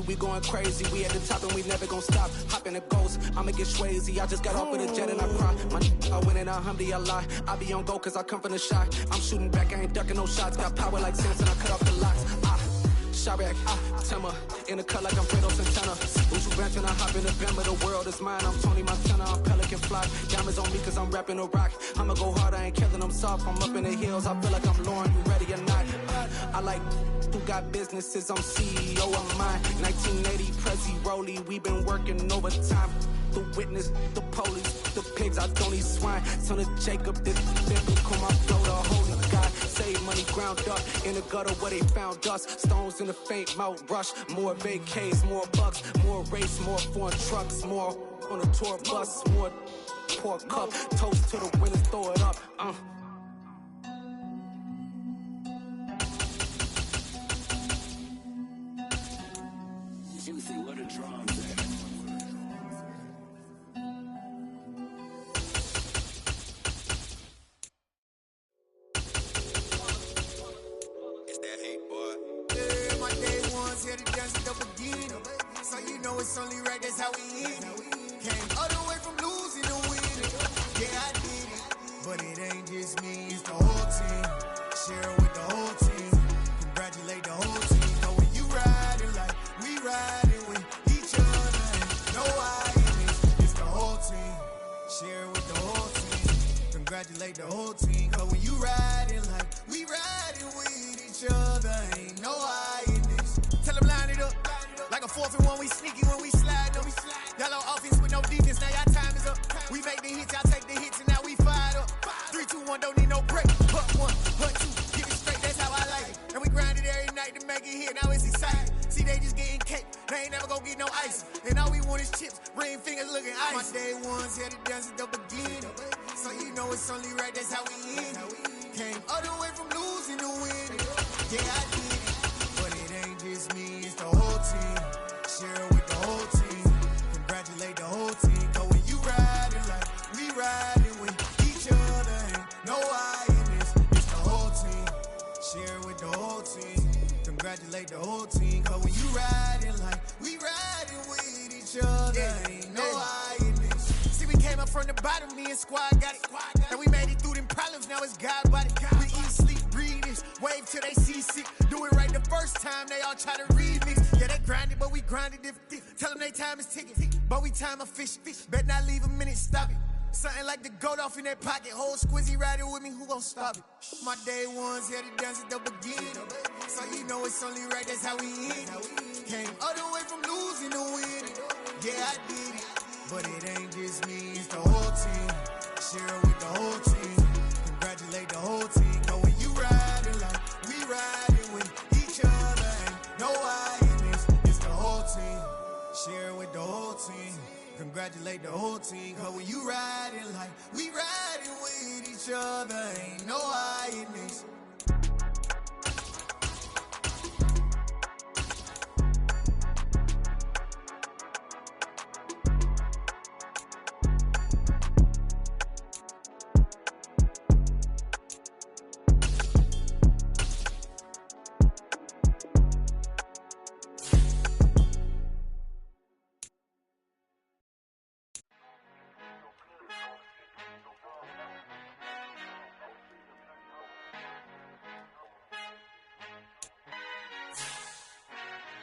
We going crazy, we at the top and we never gon' stop. Hopping the ghost, I'ma get swayzy. I just got off with a jet and I cry. I win in a Humvee, I lie. I be on go cause I come from the shot. I'm shooting back, I ain't ducking no shots. Got power like Samson, I cut off the locks. Shot back, Timmer, in the cut like I'm Fredo Santana. Usu Branch and I hop in the Bama, the world is mine. I'm Tony Montana, I'm Pelican Fly. Diamonds on me cause I'm rapping a rock. I'ma go hard, I ain't killing them soft. I'm up in the hills, I feel like I'm Lauren, you ready or not? I like who got businesses, I'm CEO of mine. 1980, Prezi Rolly, we been working overtime. The witness, the police, the pigs, I don't eat swine. Son of Jacob, this biblical, my flow, the holy God. Save money ground up in the gutter where they found us. Stones in the faint mouth rush. More vacays, more bucks, more race, more foreign trucks, more on a tour bus, more pour cup. Toast to the winners, throw it up. What a drums there. It's that hate, boy. Yeah, my day ones here to dance it up again. So you know it's only right, that's how we eat it. Came all the way from losing to winning. Yeah, I did it. But it ain't just me, it's the whole team. Share with the whole team. Congratulate the whole team. Know when you riding like we riding with each other. And no I in this, it's the whole team. Share with the whole team. Congratulate the whole team. Cause when you riding like we riding with each other. Ain't no I in this. Tell them line it up. Like a 4th and 1, we sneaky when we slide up. Yellow offense with no defense, now y'all time is up. We make the hits, y'all take the hits, and now we fired up. 3, 2, 1, don't need no break. Hut 1, hut 2, get it straight, that's how I like it. And we grind it every night to make it hit, now it's exciting. See, they just getting cake, they ain't never gonna get no ice. And all we want is chips, ring fingers looking ice. My day ones here to dance it up again. So you know it's only right, that's how we end it. Came all the way from losing to winning. Yeah, I did it. But it ain't just me, it's the whole team. Share with the whole team. Congratulate the whole team. Cause when you riding like we riding with each other. Ain't no I in this, it's the whole team. Share with the whole team. Congratulate the whole team. Cause when you riding like we riding with each other. Ain't no I in this. See, we came up from the bottom, me and squad got it. And we made it through them problems, now it's God body. We eat, sleep, breathe this, wave till they see sick. Do it right the first time, they all try to remix. Yeah, they grinded, but we grinded different. Tell them they time is ticking, but we time a fish. Bet not leave a minute, stop it. Something like the goat off in that pocket. Whole squizzy riding with me, who gon' stop it? My day ones here to dance it up again. So you know it's only right, that's how we end it. Came all the way from losing to winning. Yeah, I did it. But it ain't just me, it's the whole team. Share with the whole team. Congratulate the whole team. Cause when you riding like we riding with each other. Ain't no I in this, it's the whole team. Share with the whole team. Congratulate the whole team. Cause when you riding like we riding with each other. Ain't no I in this.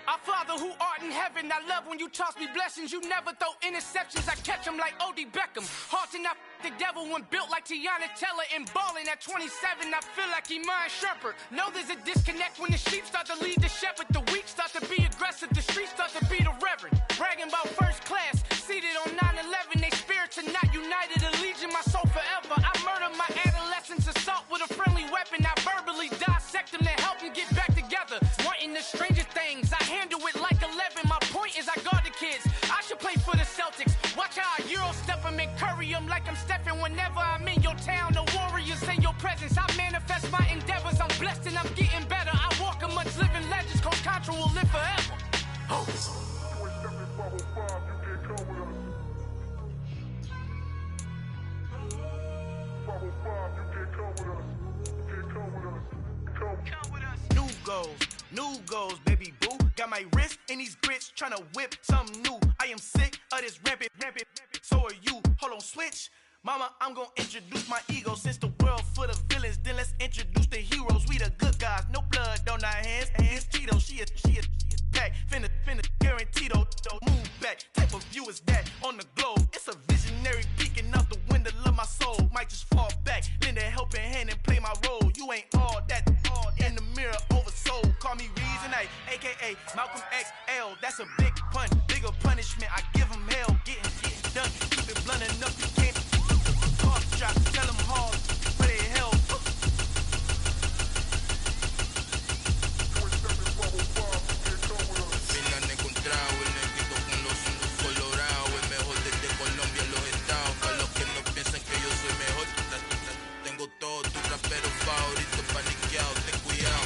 Our Father who art in heaven, I love when you toss me blessings. You never throw interceptions, I catch them like O.D. Beckham. Heart and I The devil when built like Tiana Teller and balling at 27, I feel like Iman Shumpert. Know there's a disconnect when the sheep start to lead the shepherd. The weak start to be aggressive, the streets start to be the reverend. Bragging about first class, seated on 9/11. They spirits are not united, a legion, my soul forever. I murder my adolescence, assault with a friendly weapon. I verbally dissect them to help them get back together. Wanting the stranger things, I handle it like 11. My point is I guard the kids. I should play for the Celtics. Watch how I Euro step them and curry them like I'm Stephen. Whenever I'm in your town, the Warriors in your presence. I manifest my endeavors. I'm blessed and I'm getting better. I walk amongst living legends. Coach Contra will live forever. New goals, baby boo. Got my wrist in these grits, tryna whip something new. I am sick of this rampant. So are you. Hold on, switch. Mama, I'm gonna introduce my ego. Since the world full of villains, then let's introduce the heroes. We the good guys, no blood on our hands. Hands Cheeto, she is back. Finna, guaranteed though. Move back. Type of view is that on the globe? It's a visionary peeking out the window of my soul. Might just fall back, lend a helping hand and play my role. You ain't all that. In the mirror, oversold. Call me Reason A, aka Malcolm XL. That's a big pun, bigger punishment. I give him hell, getting done. Keep it blunt enough, you can't. Talk drop, tell them hard, where they hell. Me la han encontrado, el negrito con los ojos colorados. El mejor desde Colombia, los estados. Para los que no piensan que yo soy mejor, tengo todo tu rapero favorito paniqueado. Ten cuidado,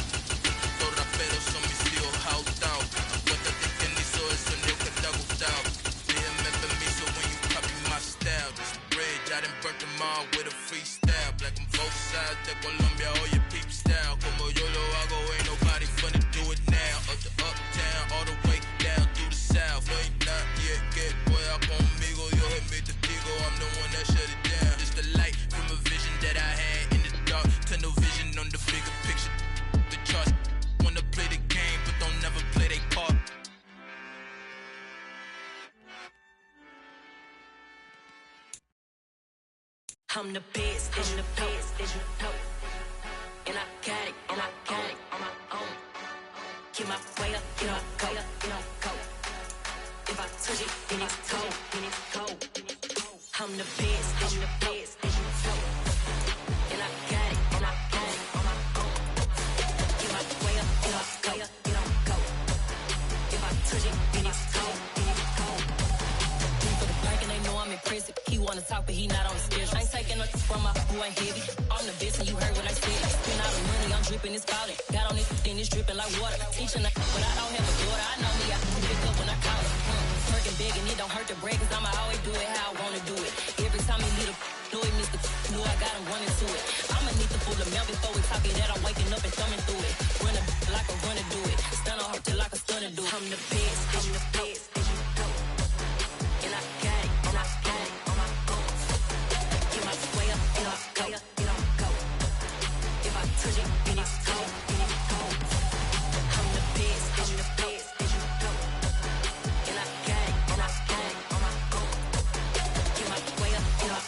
los raperos son mis hijos jautados. Acuérdate quién hizo el sonido que te ha gustado. Pídeme permiso when you copy my style. This bridge, I done burnt them all with a freestyle. Black on both sides de Colombia, oye peep style. Como yo lo hago, ain't nobody finna do it now. Up to uptown, all the way down through the south. No hay nadie que pueda conmigo, Dios es mi testigo. I'm the one that shut it down. It's the light from a vision that I had in the dark. Tunnel vision on the bigger picture. The charts wanna play the game, but don't never play their part. I'm the best, I'm the best, as you know. And I got it, on my own. Get my way up, get my go, go. If I touch it, then it's cold, I'm the best, as you know. And I got it, on my own. Get my way up, get my go. If I touch it, then it's cold, For the bank and they know I'm impressive. He wanna talk, but he not on the schedule. I ain't taking nothing from my boy heavy. I'm the best and you heard what I said. Spend all the money, I'm dripping, it's spouting. Got on this, then it's dripping like water. Teaching her, but I don't have a daughter. I know me, I can pick up when I call her. Working big and it don't hurt to break, cause I'ma always do it how I wanna do it. Every time he need a know he Mr. Know I got him running to it. I'ma need to pull the mail before we talk it that I'm waking up and thumbing through it. Run a like a runner do it. Stun on her till like a stunner do it. I'm the best, as you know. And I got it, on my own. Get my way up, get my go. If I touch it, then it's cold, I'm the best, as you know. And I got it, on my own. Get my way up, get my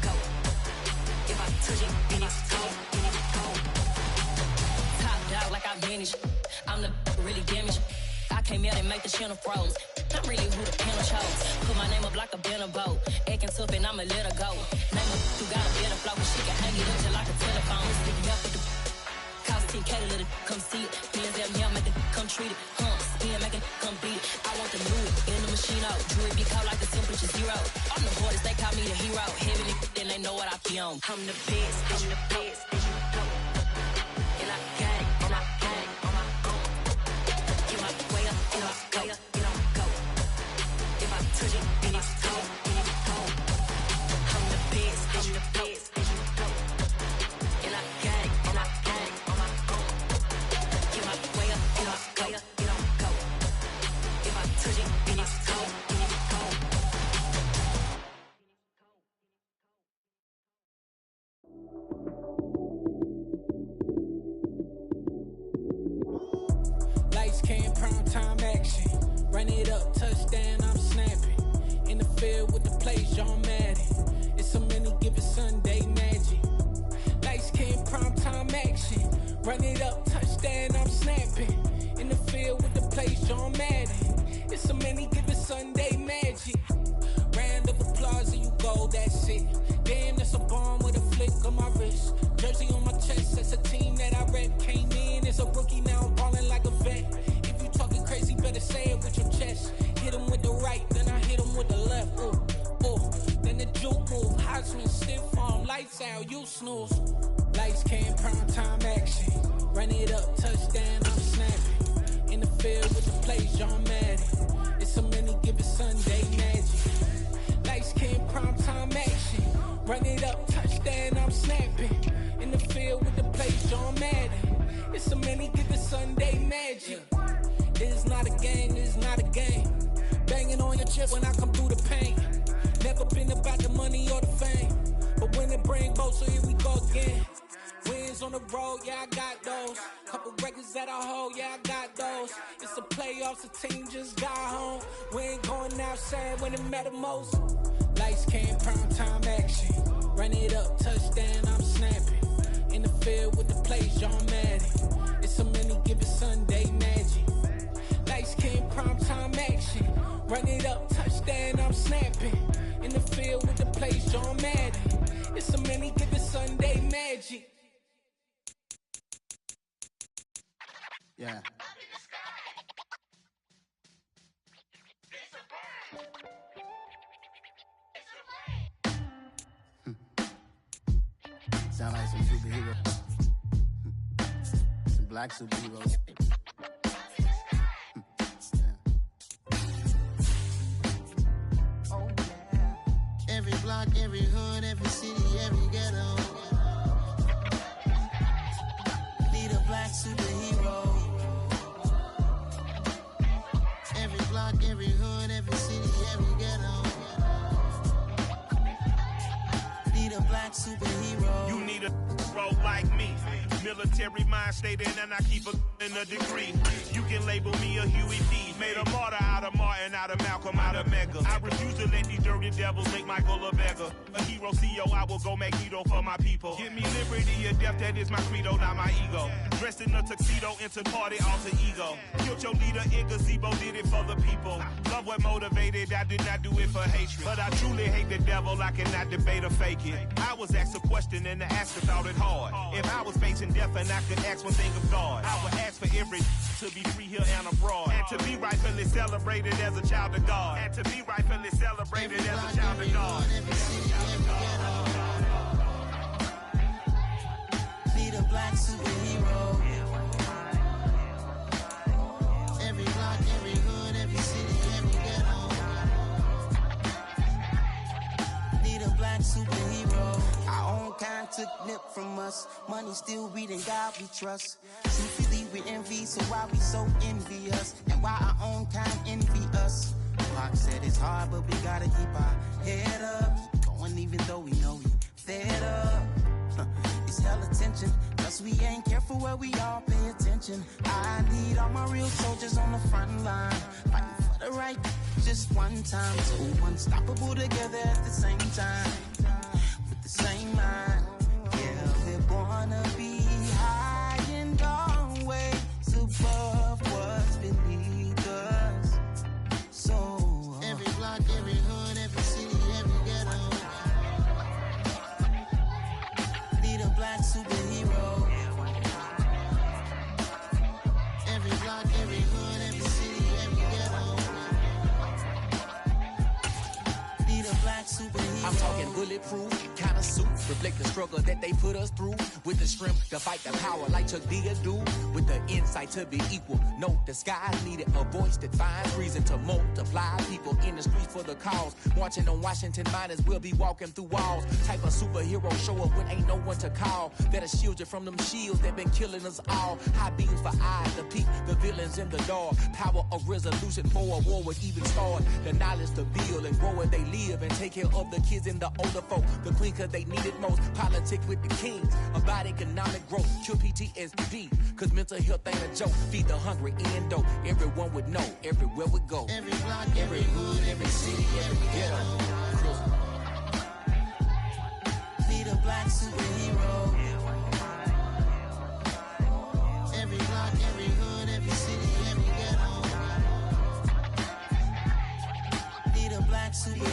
go. If I touch it, then it's cold, Top dog like I vanished. I'm the really damaged. I came out and make the channel froze. I'm really who the panel chose. Put my name up like a banner boat. Acting tough and I'ma let her go. Name her who got a better flow. She can hang it up just like a telephone. Stick up with the cost 10K to let it come see it. Hands out now, make it come treat it. Spin, make it come beat it. I want the new it in the machine out. Jewelry be cold like the temperature 0. I'm the borders, they call me the hero. Heavy then they know what I be on. I'm the best, as you know. And I got it, on my own. Get my way up, get my go. If I touch it, then it's cold, I'm the best, as you know. And I got it, on my own. Get my way up, get my go. If I touch it, then it's cold, Lights came, prime time action. Run it up, touchdown, I'm snapping. In the field with the plays, John Madden. It's a that's it. Damn, that's a bomb with a flick of my wrist. Jersey on my chest, that's a team that I rep. Came in as a rookie, now I'm ballin' like a vet. If you talking crazy, better say it with your chest. Hit him with the right, then I hit him with the left. Then the juke move, Heisman stiff arm, lights out, you snooze. Lights came, prime time action. Run it up, touchdown, I'm snapping. In the field with the plays, John Madden. It's a many given Sunday magic. Lights came, prime time action. Run it up, touchdown, I'm snapping. In the field with the plays, John Madden. It's a many given Sunday magic. It's not a game, it's not a game. Banging on your chest when I come through the paint. Never been about the money or the fame. But when it bring both, so here we go again. Wins on the road, yeah, I got those. Couple records that I hold, yeah, I got those. It's the playoffs, the team just got home. We ain't going outside when it matter most. Lights came, prime time action. Run it up, touchdown, I'm snapping. In the field with the plays, John Madden. It's a many given Sunday magic. Lights came, prime time action. Run it up, touchdown, I'm snapping. In the field with the plays, John Madden. It's a many given Sunday magic. Yeah. Sound like some superheroes. Some black superheroes. Every block, every hood, every city, every ghetto. Need a black superhero. Every block, every hood, every city, every ghetto. Need a black superhero. You need a role like me. Military mind state and I keep in a degree. You can label me a Huey P. Made a martyr out of Martin, out of Malcolm, out of Mega. I refuse to let these dirty devils make Michael a beggar. A hero CEO, I will go Magneto for my people. Give me liberty or death, that is my credo, not my ego. Dressed in a tuxedo, into party, alter ego. Killed your leader in gazebo, did it for the people. Love what motivated, I did not do it for hatred. But I truly hate the devil, I cannot debate or fake it. I was asked a question and the asker thought it hard. If I was facing death and I could ask one thing of God, I would ask for every to be free here and abroad. And to be rightfully celebrated as a child of God. And to be rightfully celebrated as a child of God. Need a black superhero. Every block, every hood, every city, every ghetto. Need a black superhero. Our own kind took nip from us. Money still reading God we trust. Truthfully we envy, so why we so envious? And why our own kind envy us? Pac said it's hard, but we gotta keep our head up. Going even though we know we fed up. It's hell attention, plus we ain't careful where we all pay attention. I need all my real soldiers on the front line, fighting for the right just one time. So unstoppable together at the same time, with the same mind. Yeah, we're gonna be high and always above what's beneath us. So every block, every hood, every city, every ghetto. Need a black superhero. Every block, every hood, every city, every ghetto. Need a black superhero. I'm talking bulletproof kind of suit, reflect the struggle that they put us through. With the strength to fight the power like Chuck D do. With the insight to be equal. No, the sky's needed a voice that finds reason to multiply. People in the streets for the cause. Marching on Washington, might as well be walking through walls. Type of superhero show up when ain't no one to call. That'll shield you from them shields that been killing us all. High beams for eyes to peek the villains in the dark. Power of resolution for a war would even start. The knowledge to build and grow where they live and take care of the kids and the older folk. The queen cause they need it most. Politics with the kings. About economic growth. Cure PTSD. Cause mental health ain't a joke. Feed the hungry and dope. Everyone would know. Everywhere we go. Every block, every hood, every city, every ghetto. Need a black superhero. Every block, every hood, every city, every ghetto. Need a black superhero.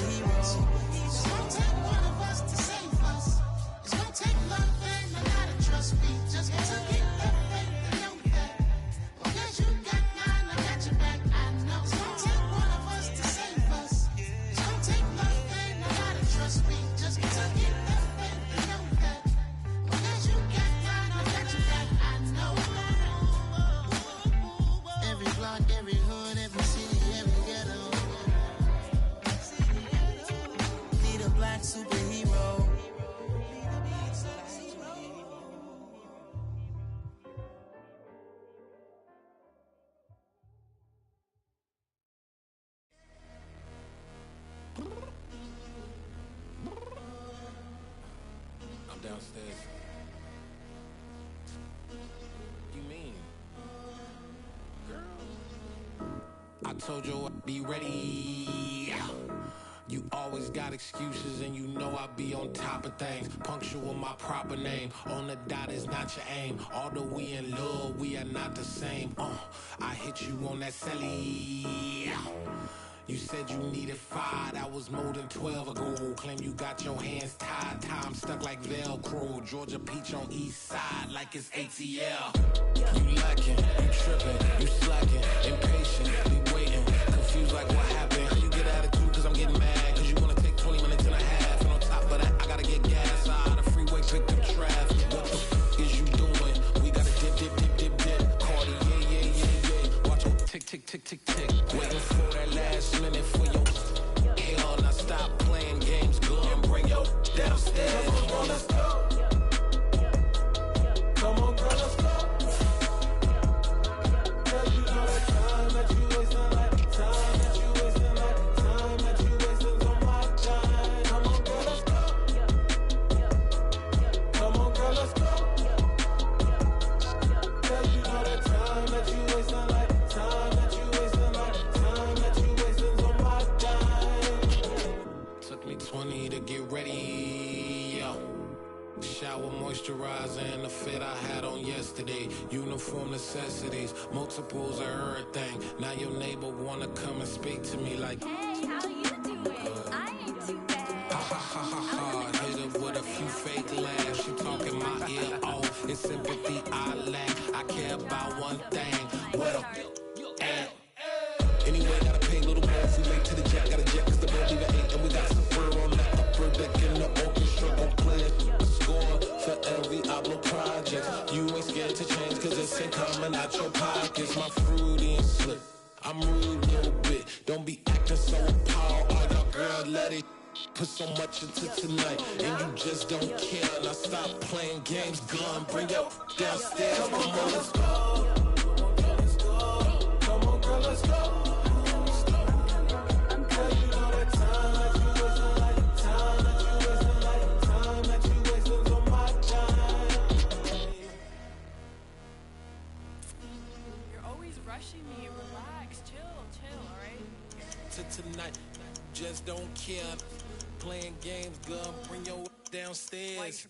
downstairs. You mean? Girl. I told you I'd be ready. You always got excuses and you know I be on top of things. Punctual my proper name. On the dot is not your aim. Although we in love, we are not the same. I hit you on that celly. You said you needed 5, that was more than 12 ago. Claim you got your hands tied, time stuck like Velcro. Georgia Peach on east side like it's ATL. You lacking, you tripping, you slacking, impatient, be waiting, confused like what happened. How you get attitude cause I'm getting mad, cause you wanna take 20 minutes and a half. And on top of that, I gotta get gas out of the freeway, pick up traffic. What the f is you doing? We gotta dip, Cardi, yeah. Watch your tick, waiting for that last minute for your hell. Now stop playing games, go and bring your downstairs. Come on, let's go. Come on, girl, let's go. Cause you know that time that you wasting, like time that you wasting, like time that you wasting on my time. Come on, girl, let's go. Come on, girl, let's go. Cause you know that time that you wasting, like time that you wasting, like time that you wasting on my time. Took me 20 to get ready, yo. Shower, moisturizer, and the fit I had on yesterday. Uniform necessities, multiples of everything. Now your neighbor wanna come and speak to me like, hey, how you doing? I ain't too bad. Ha. Hit her with a few fake laughs. She talking my ear off. It's sympathy I lack. I care about one thing. What up? Anyway, gotta pay a little more if we late to the jet. Got a jet cause the boat leave at 8. And we got some fur on that upper deck in the orchestra. Gon' play a score for every Ablo project. You ain't scared to change cause it's ain't coming out your pockets. My fruity and slip. I'm rude a little bit. Don't be acting so appalled. Oh, y'all girl, let it put so much into tonight. And you just don't care. Now stop playing games. Gun, bring your downstairs. Come on, let's go. Come on, girl, let's go. Tonight, just don't care. Playing games, girl, bring your downstairs.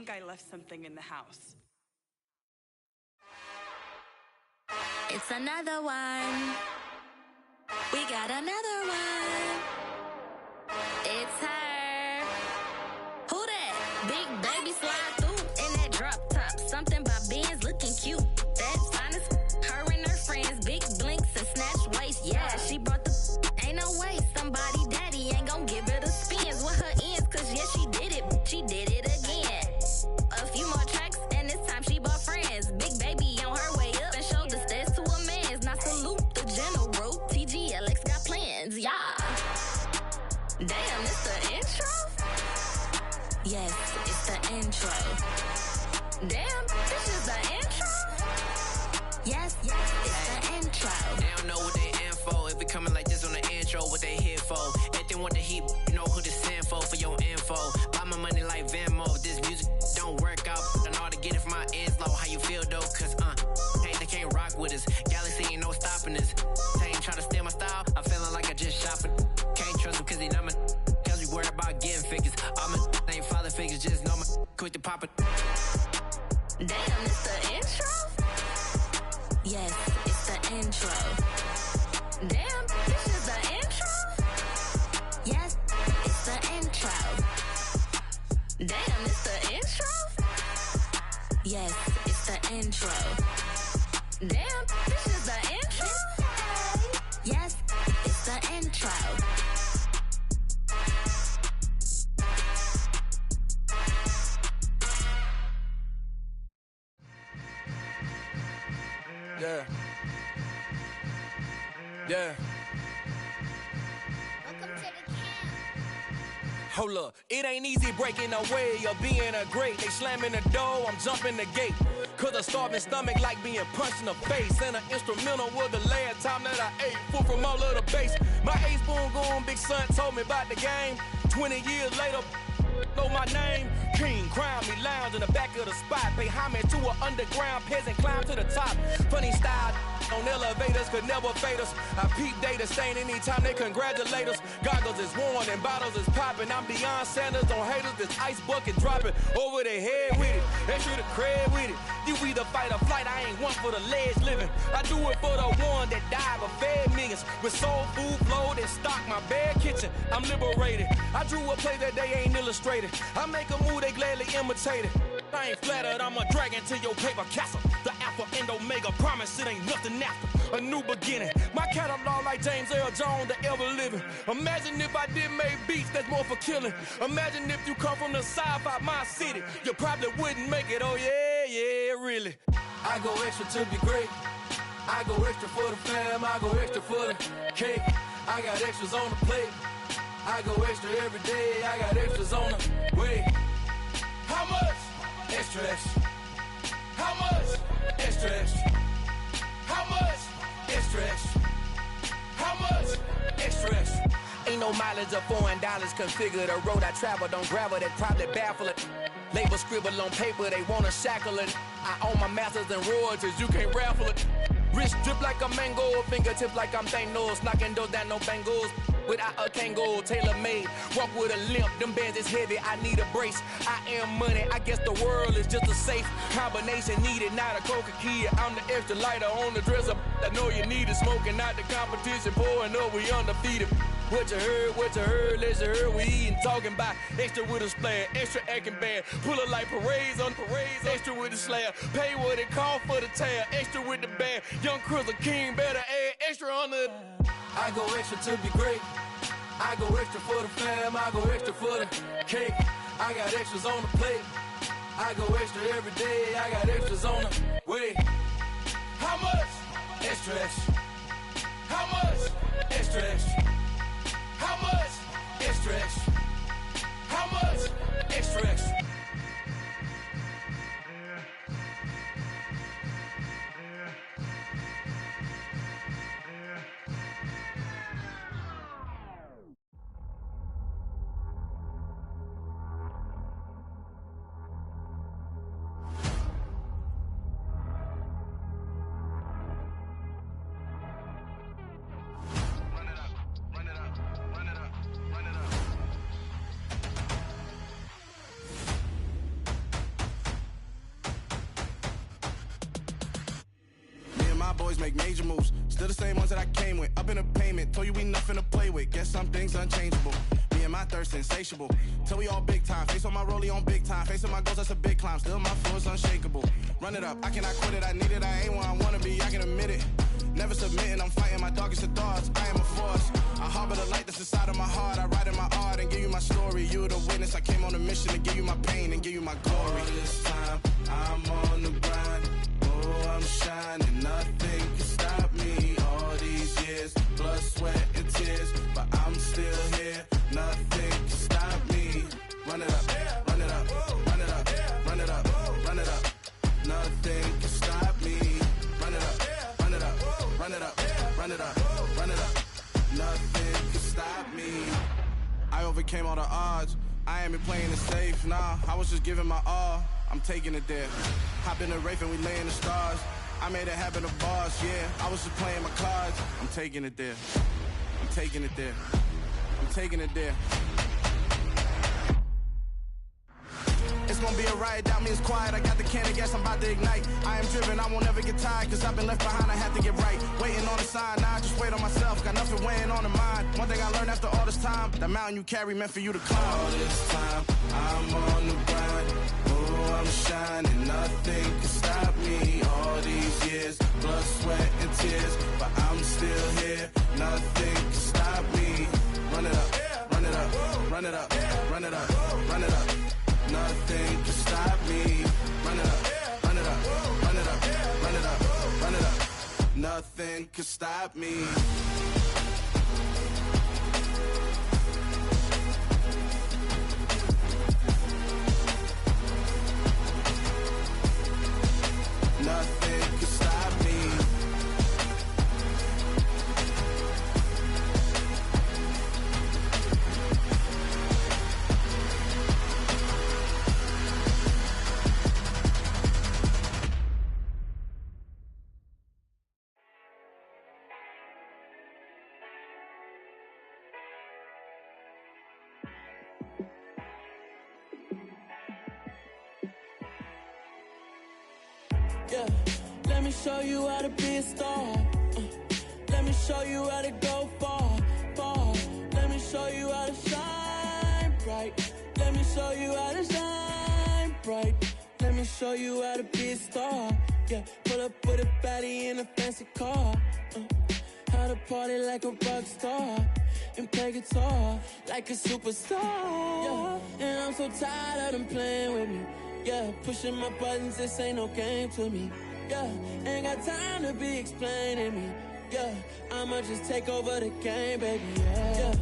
I left something in the house. It's another one. We got another one. It's her. Who that? Big baby slide through in that drop top. Something by Benz looking cute. That's honest. Her and her friends, big blinks and snatch waist. Yeah, she brought the. Ain't no way somebody daddy ain't gon' give her the spins with her ends. Cause yeah, she did it. She did it again. A few more tracks, and this time she bought friends. Big baby on her way up and showed the stairs to a man's. Now salute the general. TGLX got plans, yeah. Damn, it's the intro? Yes, it's the intro. Damn, this is the intro? Yes, it's the intro. They don't know what they in for. If we coming like this on the intro, what they here for? If they want the heat, you know who to send for your info. Buy my money like Venmo. This music don't work out, but I know how to get it from my ends low. How you feel though? Cause hey, they can't rock with us. Galaxy ain't no stopping us. They ain't trying to steal my style. I'm feeling like I just shopping. Can't trust them cause they not my. Cause we worried about getting figures. All my ain't father figures, just know my quick to pop it. Damn, it's the intro? Yes, it's the intro. Damn, this is the intro? Yes, it's the intro. Damn, it's the intro? Yes, it's the intro. Damn, this is the intro? Yes, it's the intro. Yeah. Yeah. Hold up, it ain't easy breaking away or being a great. They slamming the door, I'm jumping the gate. Cause a starving stomach like being punched in the face. And an instrumental was the last time that I ate food from all of the bass. My ace boom goon, big son told me about the game. 20 years later, know my name. King, crown me, lounge in the back of the spot. Pay homage to an underground peasant, climb to the top. Funny style on elevators could never fade us. I peep data stain anytime they congratulate us. Goggles is worn and bottles is popping. I'm Deion Sanders on haters, this ice bucket dropping over their head with it. They should have cred with it. You either fight or flight, I ain't one for the ledge living. I do it for the one that died but fed millions. With soul food flowed and stocked my bare kitchen. I'm liberated. I drew a play that they ain't illustrated. I make a move, they gladly imitate it. I ain't flattered, I'm a dragon to your paper castle. The Alpha and Omega, promise it ain't nothing after. A new beginning. My catalog like James Earl Jones, the ever living. Imagine if I did make beats that's more for killing. Imagine if you come from the sci-fi, my city. You probably wouldn't make it, oh yeah, really. I go extra to be great. I go extra for the fam, I go extra for the cake. I got extras on the plate. I go extra every day, I got extras on the way. How much? Extra, extra. How much? Extra, extra. How much? Extra, extra. How much? Extra, extra. Ain't no mileage of $4 configure the road I travel. Don't gravel, that probably baffle it. Label scribble on paper, they wanna shackle it. I own my masters and royalties, you can't raffle it. Wrist drip like a mango, fingertips like I'm Thanos. Knocking those down, no bangles. Without a Kango, tailor-made. Walk with a limp, them bands is heavy, I need a brace. I am money, I guess the world is just a safe combination needed, not a coca key. I'm the extra lighter on the dresser. I know you need it, smoking out the competition, pouring up, we undefeated. What you heard, let you heard, we eatin', talking about extra with a splash, extra acting bad, pull it like parades on parades, extra with the slab, pay what it cost for the tab, extra with the band, young Chris a king, better add extra on the. I go extra to be great, I go extra for the fam, I go extra for the cake, I got extras on the plate, I go extra every day, I got extras on the way. How much? Extra, extra. How much? Extra, extra. How much? Extra, extra. How much? Extra, extra. Boys make major moves, still the same ones that I came with. Up in a payment, told you we nothing to play with. Guess some things unchangeable. Me and my thirst insatiable. Till we all big time. Face on my rollie on big time. Face on my goals, that's a big climb. Still my flow is unshakable. Run it up, I cannot quit it. I need it, I ain't where I wanna be. I can admit it. Never submitting, I'm fighting my darkest of thoughts. I am a force. I harbor the light that's inside of my heart. I write in my art and give you my story. You the witness. I came on a mission to give you my pain and give you my glory. All this time, I'm on the grind. Oh, I'm shining. Nothing can stop me. All these years, blood, sweat, and tears. But I'm still here. Nothing can stop me. Run it up, run it up, run it up, run it up, run it up. Nothing can stop me. Run it up, run it up, run it up, run it up, run it up. Nothing can stop me. I overcame all the odds. I ain't been playing it safe, nah. I was just giving my all. I'm taking it there. Hop in the Wraith and we lay in the stars. I made it happen to bars, yeah. I was just playing my cards. I'm taking it there. I'm taking it there. I'm taking it there. It's gonna be a riot, doubt me it's quiet. I got the can of gas, I'm about to ignite. I am driven, I won't ever get tired, cause I've been left behind, I have to get right. Waiting on the sign, now I just wait on myself. Got nothing weighing on the mind. One thing I learned after all this time, that mountain you carry meant for you to climb. All this time, I'm on the grind. Oh, I'm shining, nothing can stop me. All these years, blood, sweat, and tears. But I'm still here, nothing can stop me. Run it up, run it up, run it up, run it up, run it up. Nothing can stop me. Run it up, run it up, run it up, run it up, run it up. Nothing. Nothing could stop me. Nothing could stop me. Yeah, let me show you how to be a star. Let me show you how to go far, far. Let me show you how to shine bright. Let me show you how to shine bright. Let me show you how to be a star. Yeah, pull up with a baddie in a fancy car. How to party like a rock star and play guitar like a superstar. Yeah, and I'm so tired of them playing with me. Yeah, pushing my buttons, this ain't no game to me. Yeah, ain't got time to be explaining me. Yeah, I'ma just take over the game, baby. Yeah,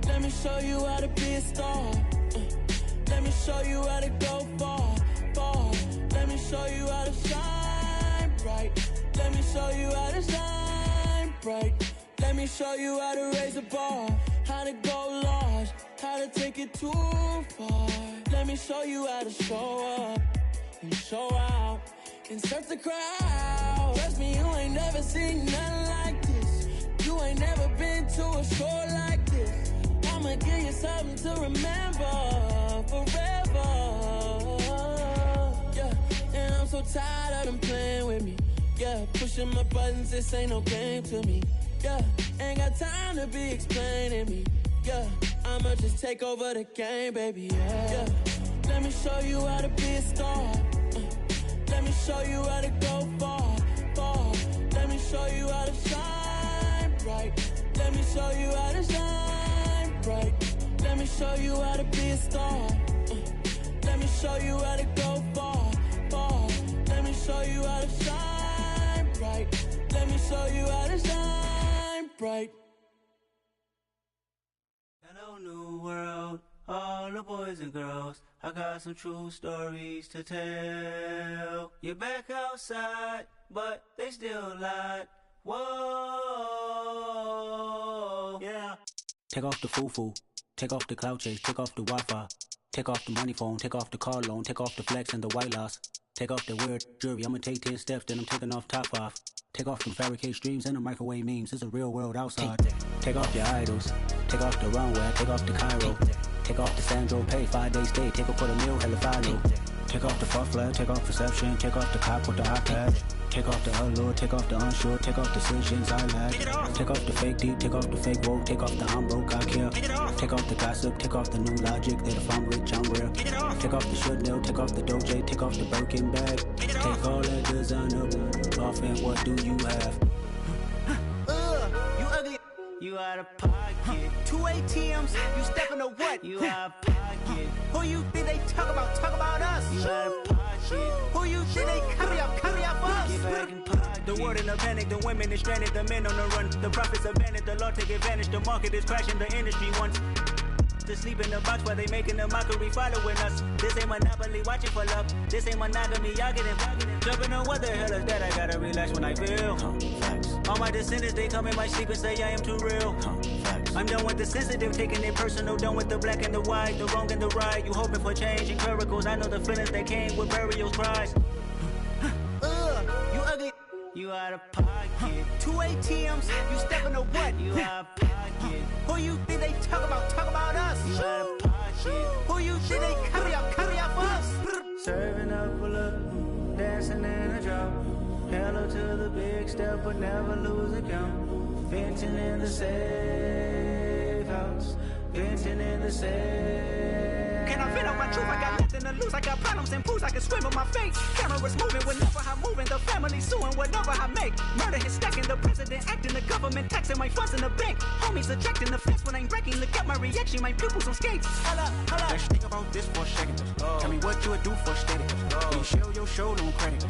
let me show you how to be a star. Let me show you how to go far, far. Let me show you how to shine bright. Let me show you how to shine bright. Let me show you how to raise the bar, how to go large, how to take it too far. Let me show you how to show up and show out and surf the crowd. Trust me, you ain't never seen nothing like this. You ain't never been to a show like this. I'ma give you something to remember forever. Yeah, and I'm so tired of them playing with me. Yeah, pushing my buttons, this ain't no game to me. Yeah, ain't got time to be explaining me. Yeah, I'ma just take over the game, baby. Yeah, let me show you how to be a star. Let me show you how to go far, far. Let me show you how to shine bright. Let me show you how to shine bright. Let me show you how to be a star. Let me show you how to go far, far. Let me show you how to shine bright. Let me show you how to shine bright. Hello, new world, all the boys and girls. I got some true stories to tell. You're back outside, but they still lied. Whoa, yeah. Take off the foo-foo, take off the cloud chase, take off the Wi-Fi, take off the money phone, take off the car loan, take off the flex and the white loss, take off the weird jewelry. I'ma take 10 steps, then I'm taking off top 5. Take off them fabricate streams and the microwave memes. It's a real world outside. Take off your idols, take off the runway, take off the Cairo, take off the Sandro Pay, 5-day stay, take a quarter meal, hella follow. Take off the far flag, take off perception, take off the cop with the iPad. Take off the allure, take off the unsure, take off decisions I lack. Take off the fake deep, take off the fake woke, take off the I'm broke, I care. Take off the gossip, take off the new logic that if I'm rich, I'm real. Take off the Chanel, take off the Doja, take off the Birkin bag. Take all that designer off and what do you have? You ugly. You out of pocket. 2 ATMs, you stepping to what? You out of pocket. Who you think they talk about? Talk about us. You out of pocket. Who you think they carry up for us? Get back in pocket. The world in a panic, the women is stranded, the men on the run. The profits abandoned, the law take advantage. The market is crashing, the industry wants to sleep in the box while they making a mockery following us. This ain't Monopoly, watching for love. This ain't monogamy, y'all getting jumping on what the hell is that? I gotta relax when I feel. All my descendants, they come in my sleep and say I am too real. I'm done with the sensitive, taking it personal. Done with the black and the white, the wrong and the right. You hoping for change and miracles. I know the feelings that came with burial cries. You ugly. You out of pocket. 2 ATMs, you stepping to what? You out of pocket. Who you think they talk about? Talk about us. You out of pocket. Who you think they carry up for us? Serving up a look, dancing in a drop. Hello to the big step, but never lose a count. Venting in the safe house. Venting in the safe. Can I vent out my truth? I got nothing to lose. I got problems and pools. I can swim with my face. Cameras moving whenever I'm moving. The family suing whatever I make. Murder is stacking. The president acting. The government taxing my funds in the bank. Homies ejecting the fence when I'm wrecking. Look at my reaction. My pupils on skates. Holla, holla. Let's think about this for a second. Tell me what you would do for steady. When you show your show, don't credit.